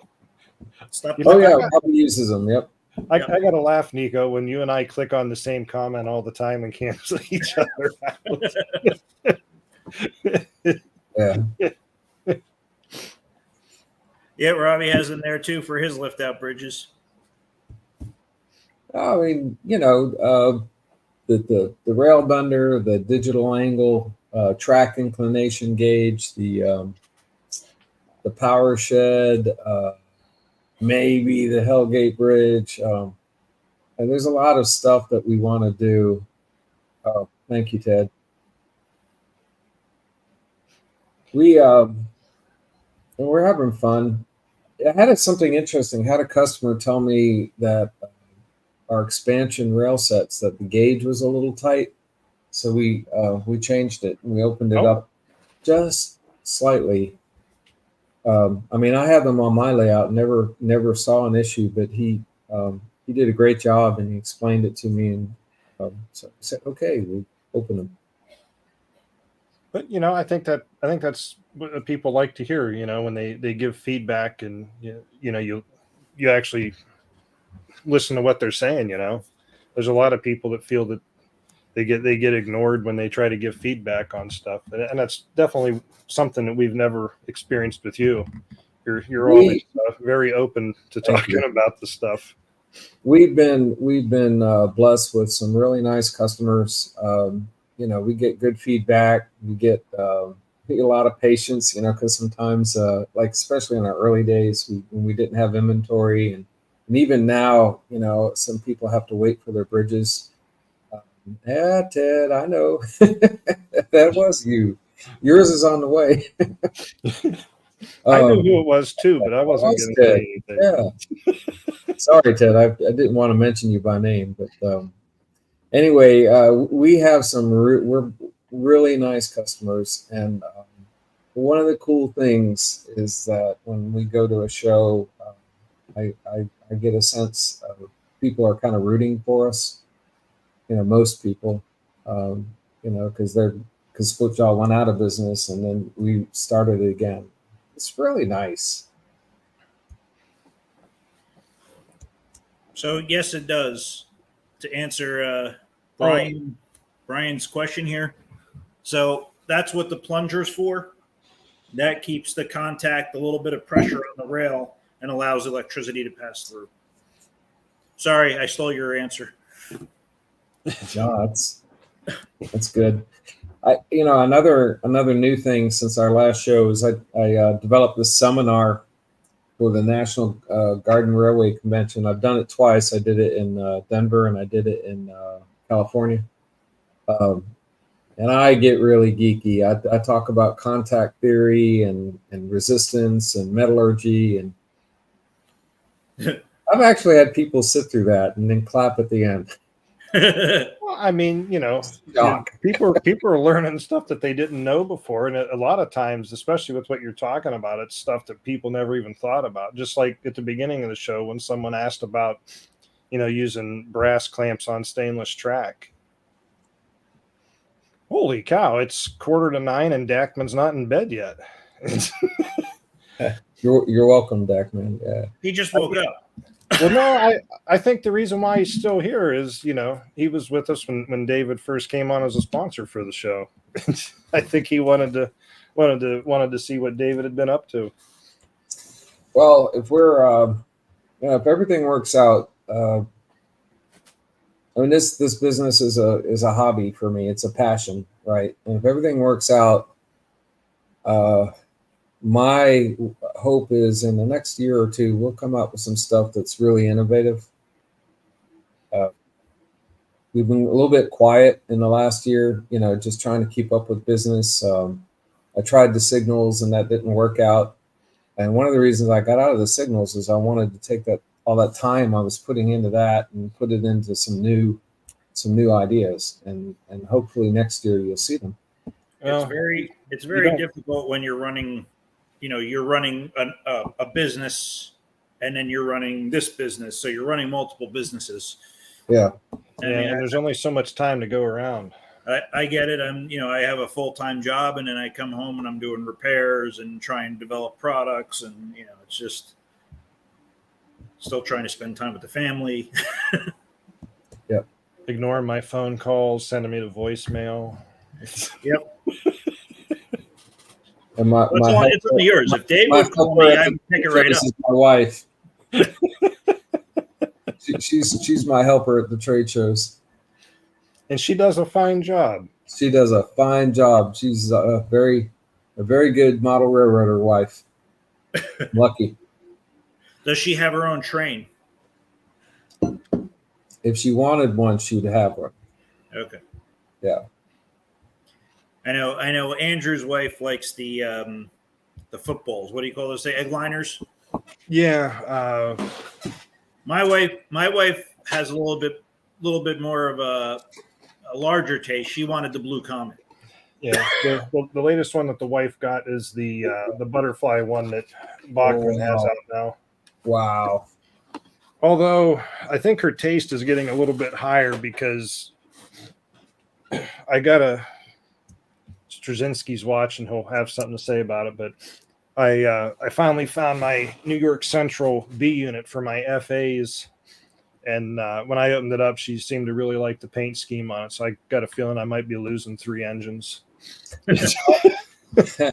stop. Oh yeah, Robbie uses them. Yep. I got to laugh, Nico, when you and I click on the same comment all the time and cancel each other out. Yeah. Yeah, Robbie has them there too for his lift out bridges. I mean, the rail bender, the digital angle, track inclination gauge, the power shed, maybe the Hellgate Bridge. And there's a lot of stuff that we want to do. Oh, thank you, Ted. We're having fun. I had something interesting. I had a customer tell me that our expansion rail sets, that the gauge was a little tight. So we changed it and we opened it up just slightly. I mean, I have them on my layout, never saw an issue, but he did a great job and he explained it to me, and so I said, okay, we open them. But I think that's what people like to hear. When they give feedback and you actually listen to what they're saying. There's a lot of people that feel that they get ignored when they try to give feedback on stuff, and that's definitely something that we've never experienced with you. You're always very open to talking about the stuff. We've been blessed with some really nice customers. We get good feedback. We get a lot of patience, because sometimes, like especially in our early days, when we didn't have inventory, and even now, some people have to wait for their bridges. Yeah, Ted, I know. That was you. Yours is on the way. I knew who it was too, but I wasn't going to say anything. Yeah. Sorry, Ted. I didn't want to mention you by name, but anyway, we have some we're really nice customers, and one of the cool things is that when we go to a show, I get a sense of people are kind of rooting for us. Most people, because Splitjaw went out of business and then we started it again. It's really nice. So yes, it does. To answer Brian's question here, so that's what the plunger's for. That keeps the contact, a little bit of pressure on the rail, and allows electricity to pass through. Sorry, I stole your answer. No, that's good. Another new thing since our last show is I developed this seminar for the National Garden Railway Convention. I've done it twice. I did it in Denver and I did it in California. And I get really geeky. I talk about contact theory and resistance and metallurgy, and I've actually had people sit through that and then clap at the end. Well, I mean, people are learning stuff that they didn't know before, and a lot of times, especially with what you're talking about, it's stuff that people never even thought about. Just like at the beginning of the show, when someone asked about, using brass clamps on stainless track. Holy cow! It's 8:45, and Dackman's not in bed yet. You're welcome, Dackman. Yeah, he just woke up. Well, no, I think the reason why he's still here is, he was with us when David first came on as a sponsor for the show. I think he wanted to see what David had been up to. Well, if we're if everything works out, I mean this business is a hobby for me. It's a passion, right? And if everything works out, my hope is in the next year or two, we'll come up with some stuff that's really innovative. we've been a little bit quiet in the last year, just trying to keep up with business. I tried the signals and that didn't work out. And one of the reasons I got out of the signals is I wanted to take all that time I was putting into that and put it into some new ideas. And hopefully next year you'll see them. It's very difficult when you're running, you're running a business and then you're running this business. So you're running multiple businesses. Yeah. And there's only so much time to go around. I get it. I have a full-time job and then I come home and I'm doing repairs and trying to develop products. And, it's just still trying to spend time with the family. Yep. Ignoring my phone calls, sending me to voicemail. Yep. And it's only yours. If Dave would call me, I would pick it right up. My wife. She's my helper at the trade shows. And she does a fine job. She does a fine job. She's a very good model railroader wife. Lucky. Does she have her own train? If she wanted one, she'd have one. Okay. Yeah. I know. Andrew's wife likes the footballs. What do you call those? Egg liners. Yeah. My wife has a little bit more of a larger taste. She wanted the Blue Comet. Yeah. The latest one that the wife got is the butterfly one that Bachman has out now. Wow. Although I think her taste is getting a little bit higher because I got a Straczynski's watch and he'll have something to say about it. But I finally found my New York Central B unit for my FAs. And when I opened it up, she seemed to really like the paint scheme on it. So I got a feeling I might be losing 3 engines. My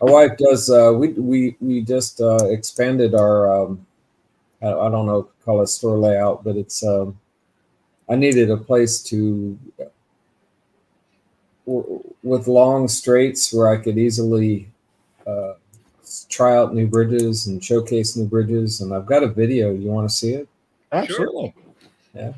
wife does. We just expanded our. I don't know, call it store layout, but it's. I needed a place to. With long straights where I could easily try out new bridges and showcase new bridges, and I've got a video. You want to see it? Absolutely. Sure. Yeah.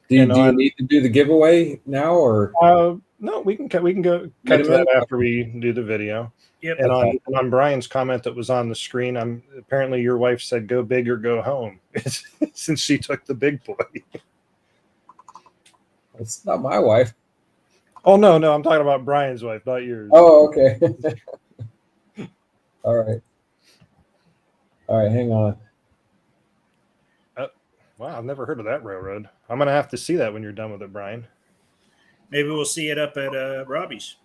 Do you need to do the giveaway now, or no? We can go cut to that after we do the video. Yep. And on Brian's comment that was on the screen, apparently your wife said go big or go home since she took the big boy. It's not my wife. Oh no, I'm talking about Brian's wife, not yours. Oh, okay. All right, hang on. Wow, I've never heard of that railroad. I'm gonna have to see that when you're done with it, Brian. Maybe we'll see it up at Robbie's.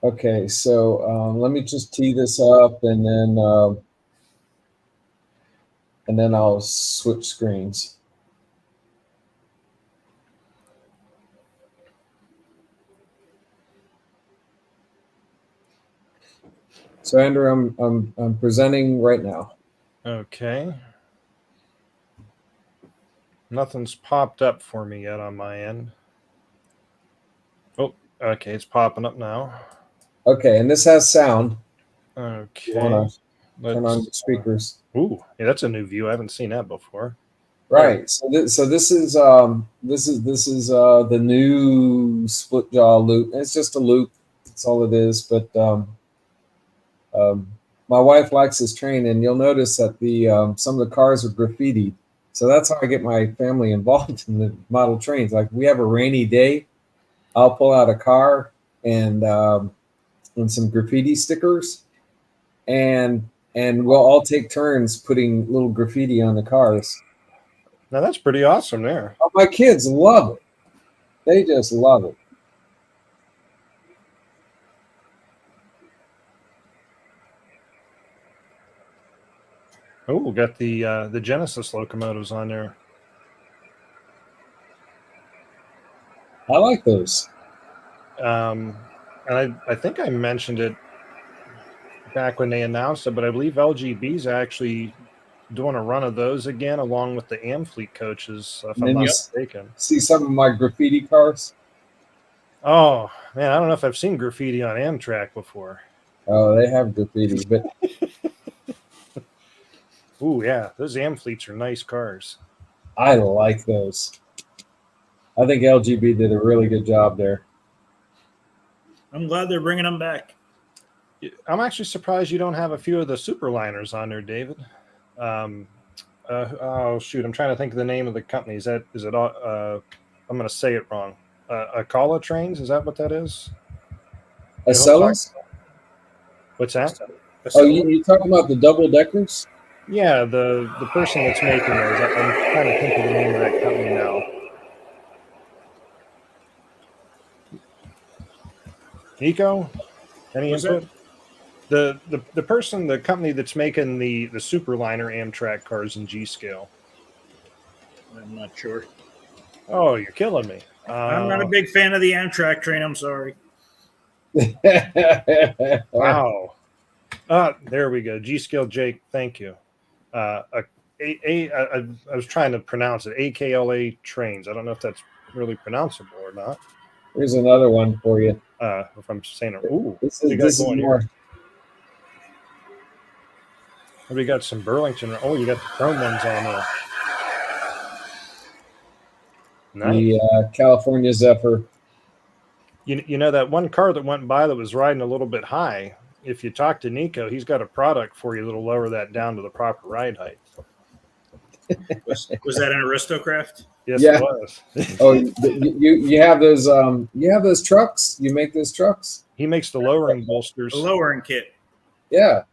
Okay, so let me just tee this up, and then I'll switch screens. So Andrew, I'm presenting right now. Okay. Nothing's popped up for me yet on my end. Oh, okay, it's popping up now. Okay, and this has sound. Okay. Turn on the speakers. Ooh, yeah, that's a new view. I haven't seen that before. Right. So this is the new split jaw loop. It's just a loop. That's all it is. But my wife likes this train, and you'll notice that some of the cars are graffitied. So that's how I get my family involved in the model trains. Like we have a rainy day, I'll pull out a car and some graffiti stickers, and we'll all take turns putting little graffiti on the cars. Now that's pretty awesome there. Oh, my kids love it. They just love it. Oh, we got the Genesis locomotives on there. I like those. And I think I mentioned it back when they announced it, but I believe LGB's actually doing a run of those again, along with the Amfleet coaches, if I'm not mistaken. See some of my graffiti cars? Oh, man, I don't know if I've seen graffiti on Amtrak before. Oh, they have graffiti, but Ooh, yeah, those Amfleets are nice cars. I like those. I think LGB did a really good job there. I'm glad they're bringing them back. I'm actually surprised you don't have a few of the superliners on there, David. Oh shoot, I'm trying to think of the name of the company. Is it? I'm going to say it wrong. Akala Trains. Is that what that is? Acelas? What's that? Oh, you talking about the double deckers? Yeah, the person that's making those. I'm trying to think of the name of that company now. Nico, any What's input? The person, the company that's making the Superliner Amtrak cars in G scale. I'm not sure. Oh, you're killing me. I'm not a big fan of the Amtrak train. I'm sorry. Wow. There we go. G scale Jake. Thank you. I was trying to pronounce it. AKLA trains. I don't know if that's really pronounceable or not. Here's another one for you. If I'm saying it. Ooh, This is more. Here? We got some Burlington. Oh, you got the chrome ones on there. Nice. The California Zephyr. You know that one car that went by that was riding a little bit high. If you talk to Nico, he's got a product for you that'll lower that down to the proper ride height. Was that an aristo-craft? Yes, Yeah. it was. Oh, you have those trucks? You make those trucks? He makes the lowering bolsters. The lowering kit. Yeah.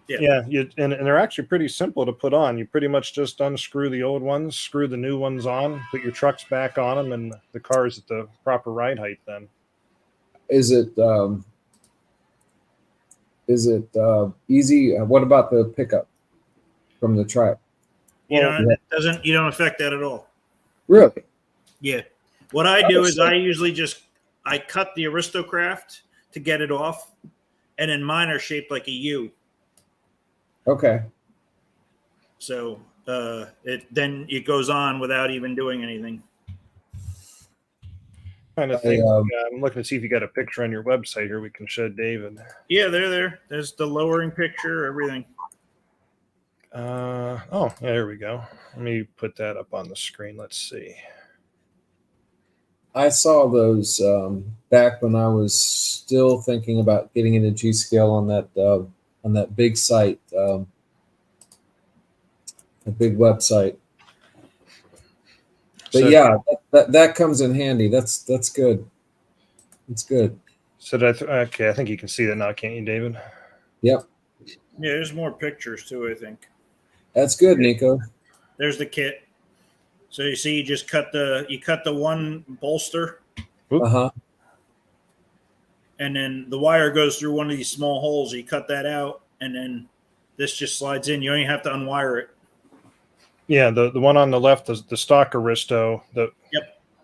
Yeah, and they're actually pretty simple to put on. You pretty much just unscrew the old ones, screw the new ones on, put your trucks back on them, and the car is at the proper ride height then. Is it easy? What about the pickup from the track? You don't affect that at all. Really? Yeah. What I do is I cut the aristo-craft to get it off, and then mine are shaped like a U. Okay. So it goes on without even doing anything. Trying to think. I'm looking to see if you got a picture on your website here we can show David. Yeah, they're there. There's the lowering picture, everything. Oh, yeah, there we go. Let me put that up on the screen. Let's see. I saw those back when I was still thinking about getting into G scale on that big site, a big website. But So, yeah, that comes in handy. That's good. It's good. So okay, I think you can see that now, can't you, David? Yep. Yeah, there's more pictures too, I think. That's good, Nico. There's the kit. So you see, you cut the one bolster, Uh-huh. and then the wire goes through one of these small holes. You cut that out, and then this just slides in. You don't even have to unwire it. Yeah, the one on the left is the stock Aristo. Yep. I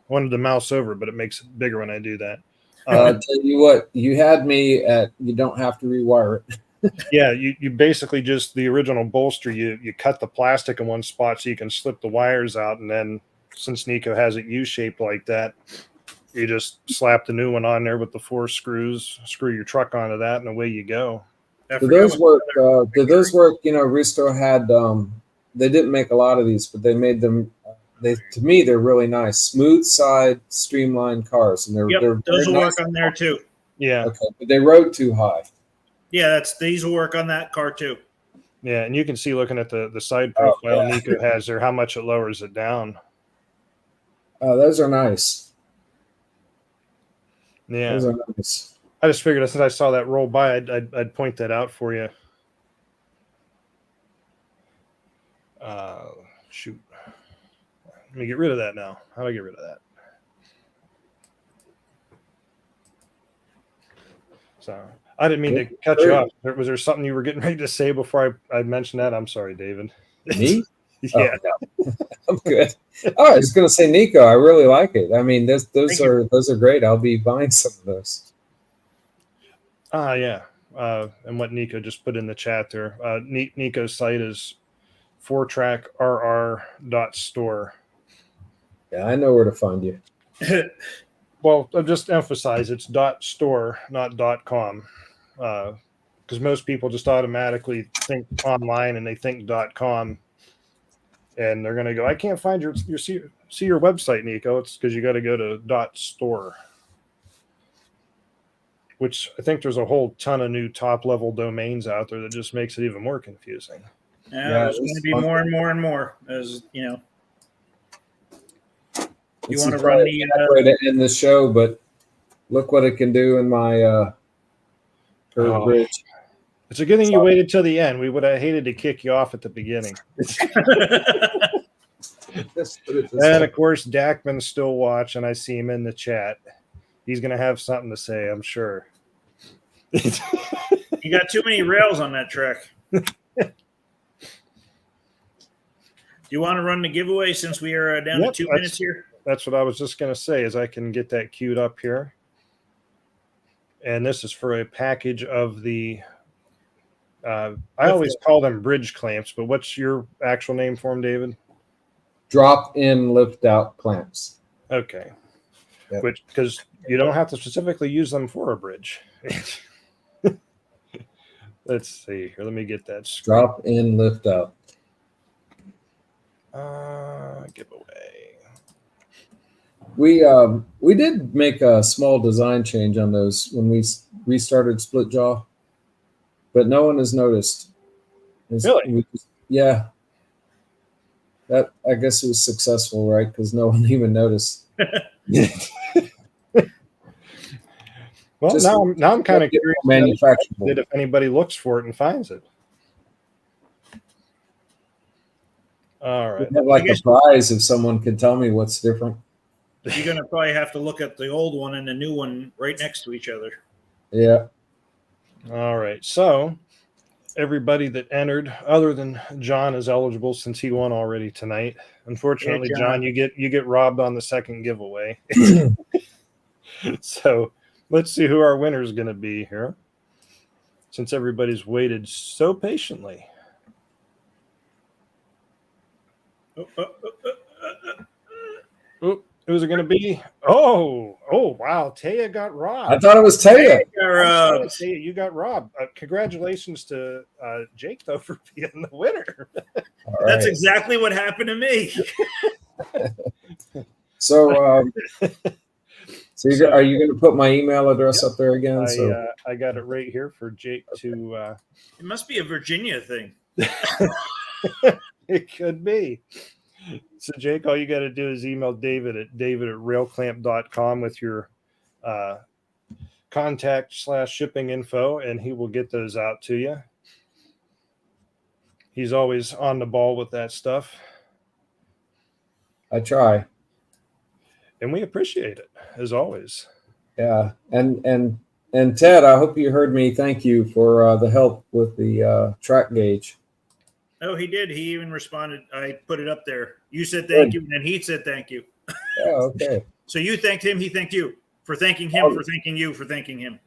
wanted to mouse over, but it makes it bigger when I do that. I'll tell you what, you had me at you don't have to rewire it. Yeah, you basically just the original bolster, you cut the plastic in one spot so you can slip the wires out, and then since Nico has it U-shaped like that, you just slap the new one on there with the 4 screws, screw your truck onto that, and away you go. Did those work? You know, Risto had they didn't make a lot of these, but they made them. To me, they're really nice, smooth side, streamlined cars, and they're those will nice work on there too. Yeah. Okay, but they rode too high. Yeah, these will work on that car too. Yeah, and you can see looking at the side profile Nico has there how much it lowers it down. Those are nice. Yeah, those are nice. I just figured since I saw that roll by, I'd point that out for you. Shoot. Let me get rid of that now. How do I get rid of that? So I didn't mean to cut you off. Was there something you were getting ready to say before I mentioned that? I'm sorry, David. Me? Yeah. Oh, no. I'm good. Oh, I was going to say, Nico, I really like it. I mean, those are great. I'll be buying some of those. Yeah. And what Nico just put in the chat there. Nico's site is 4trackrr.store. Yeah, I know where to find you. Well, I'll just emphasize it's .store, not .com. because most people just automatically think online and they think .com, and they're going to go, I can't find your see your website, Nico. It's because you got to go to .store, which I think there's a whole ton of new top level domains out there that just makes it even more confusing. Yeah, Yeah, there's going to be more and more and more, as you know. You This want is to run probably a bad way to end the show, but look what it can do in my curved bridge. It's a good thing you waited till the end. We would have hated to kick you off at the beginning. And of course, Dackman's still watching. I see him in the chat. He's going to have something to say, I'm sure. You got too many rails on that track. Do you want to run the giveaway since we are down to 2 minutes here? That's what I was just going to say, is I can get that queued up here. And this is for a package of the, I always call them bridge clamps, but what's your actual name for them, David? Drop in, lift out clamps. Okay. Yep. Which, because you don't have to specifically use them for a bridge. Let's see here. Let me get that screen. Drop in, lift out. Giveaway. We did make a small design change on those when we restarted Split Jaw, but no one has noticed. Really? Yeah. That, I guess it was successful, right? Because no one even noticed. Well, now I'm kind of curious manufacturable. if anybody looks for it and finds it. All right. We'd have like a prize if someone could tell me what's different. You're going to probably have to look at the old one and the new one right next to each other. Yeah. All right. So everybody that entered, other than John, is eligible since he won already tonight. Unfortunately, Yeah, John, you get robbed on the second giveaway. So let's see who our winner is going to be here, since everybody's waited so patiently. Who's it going to be? Oh, wow. Taya got robbed. I thought it was Taya. Taya, you got robbed. Congratulations to Jake, though, for being the winner. That's exactly what happened to me. So, are you going to put my email address up there again? I got it right here for Jake to. It must be a Virginia thing. It could be. So, Jake, all you got to do is email David at railclamp.com with your contact/shipping info, and he will get those out to you. He's always on the ball with that stuff. I try. And we appreciate it, as always. Yeah. And Ted, I hope you heard me. Thank you for the help with the track gauge. Oh, he did. He even responded. I put it up there. You said thank you, and then he said thank you. Yeah, okay. So you thanked him. He thanked you for thanking him, for thanking you, for thanking him.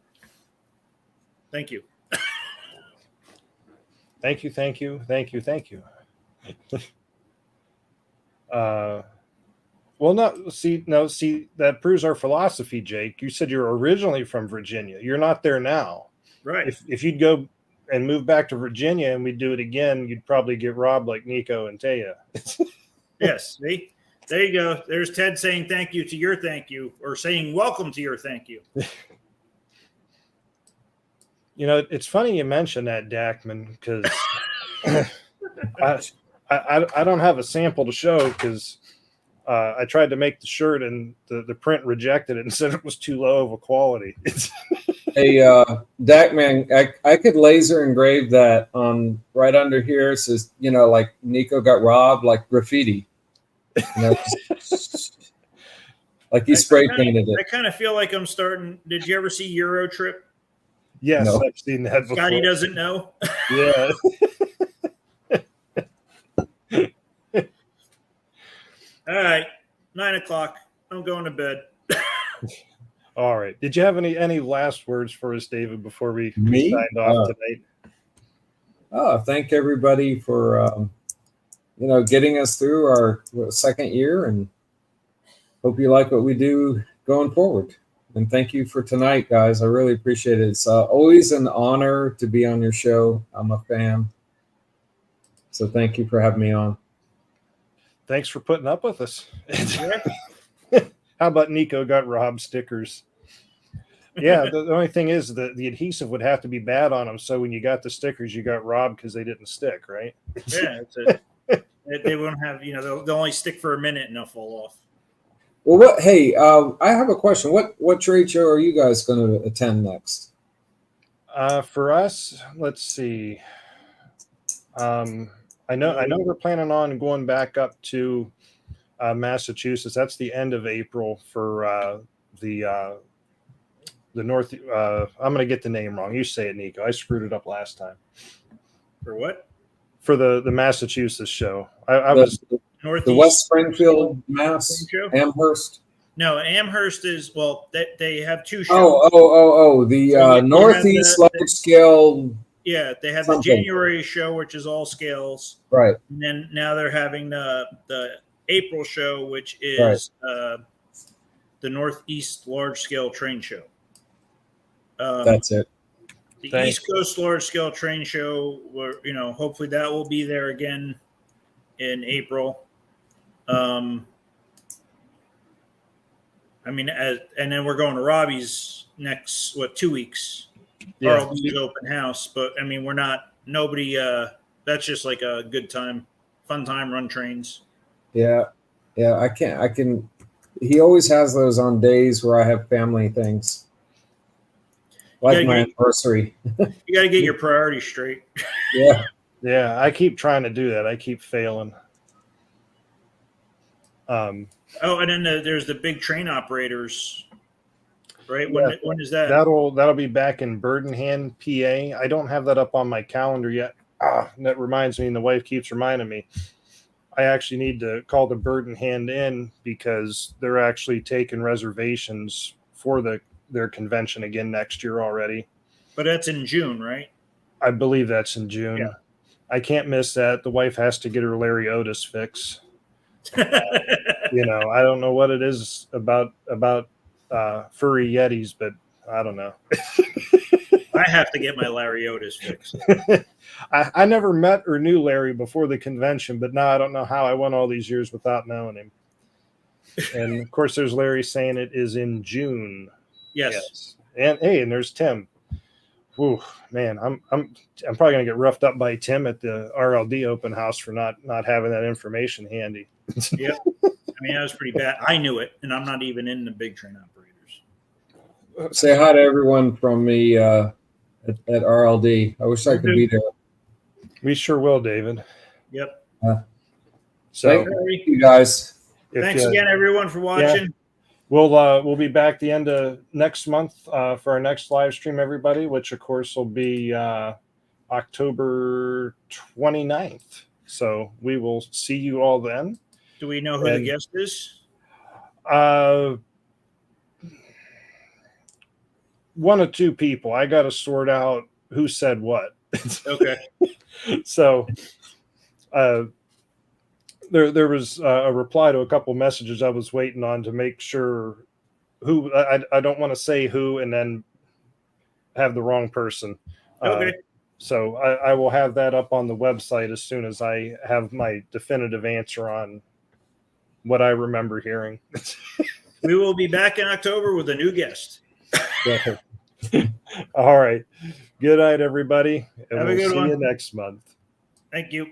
Thank you. Thank you. Well, see, that proves our philosophy, Jake. You said you're originally from Virginia. You're not there now. Right. If you'd go and move back to Virginia and we do it again, you'd probably get robbed like Nico and Taya. Yes. See? There you go. There's Ted saying thank you to your thank you, or saying welcome to your thank you. You know, it's funny you mentioned that, Dackman, because I don't have a sample to show because I tried to make the shirt and the print rejected it and said it was too low of a quality. Hey, Dackman, I could laser engrave that on right under here. It says, like Nico got robbed, like graffiti. Like he spray painted it. I kind of feel like I'm starting. Did you ever see Euro Trip? Yes, No. I've seen that before. Scotty doesn't know. Yeah. All right, 9:00. I'm going to bed. All right. Did you have any last words for us, David, before we signed off tonight? Thank everybody for getting us through our second year, and hope you like what we do going forward. And thank you for tonight, guys. I really appreciate it. It's always an honor to be on your show. I'm a fan. So thank you for having me on. Thanks for putting up with us. How about Nico got Rob stickers? Yeah, the only thing is the adhesive would have to be bad on them. So when you got the stickers, you got robbed because they didn't stick, right? Yeah, they won't have, they'll only stick for a minute and they'll fall off. Well, what? Hey, I have a question. What trade show are you guys going to attend next? For us, let's see. I know we're planning on going back up to Massachusetts. That's the end of April for the North. I'm going to get the name wrong. You say it, Nico. I screwed it up last time. For what? For the Massachusetts show. I was Northeast the West Springfield, Mass. Amherst. No, Amherst is, well, they have two shows. The So Northeast large scale. Yeah, they have something. the January show, which is all scales. Right. And then now they're having the April show, which is the Northeast large scale train show. That's it. The Thanks. East Coast large scale train show, where hopefully that will be there again in April. And then we're going to Robbie's next 2 weeks. Yeah. RLD's open house, but we're not. Nobody. That's just like a good time, fun time. Run trains. Yeah. I can. He always has those on days where I have family things. Like my anniversary. You got to get your priorities straight. Yeah, I keep trying to do that. I keep failing. And then there's the big train operators, right? Yeah, when is that? That'll be back in Burdenham, PA. I don't have that up on my calendar yet. That reminds me, and the wife keeps reminding me. I actually need to call the Burdenham Inn because they're actually taking reservations for their convention again next year already. But that's in June, right? I believe that's in June. Yeah. I can't miss that. The wife has to get her Larry Otis fix. I don't know what it is about furry Yetis, but I don't know. I have to get my Larry Otis fix. I never met or knew Larry before the convention, but now I don't know how I went all these years without knowing him. And of course, there's Larry saying it is in June. Yes. And there's Tim. Whew, man, I'm probably gonna get roughed up by Tim at the RLD open house for not having that information handy. Yep. That was pretty bad. I knew it, and I'm not even in the big train operators. Say hi to everyone from me at RLD. I wish I could be there. We sure will, David. Yep. Thank you guys. Thanks again, everyone, for watching. Yeah. We'll be back the end of next month for our next live stream, everybody, which of course will be October 29th. So we will see you all then. Do we know who the guest is? One of two people. I got to sort out who said what. Okay. So there was a reply to a couple messages I was waiting on to make sure who. I don't want to say who and then have the wrong person. Okay. So I will have that up on the website as soon as I have my definitive answer on what I remember hearing. We will be back in October with a new guest. All right. Good night, everybody. And Have a good see one. you next month. Thank you.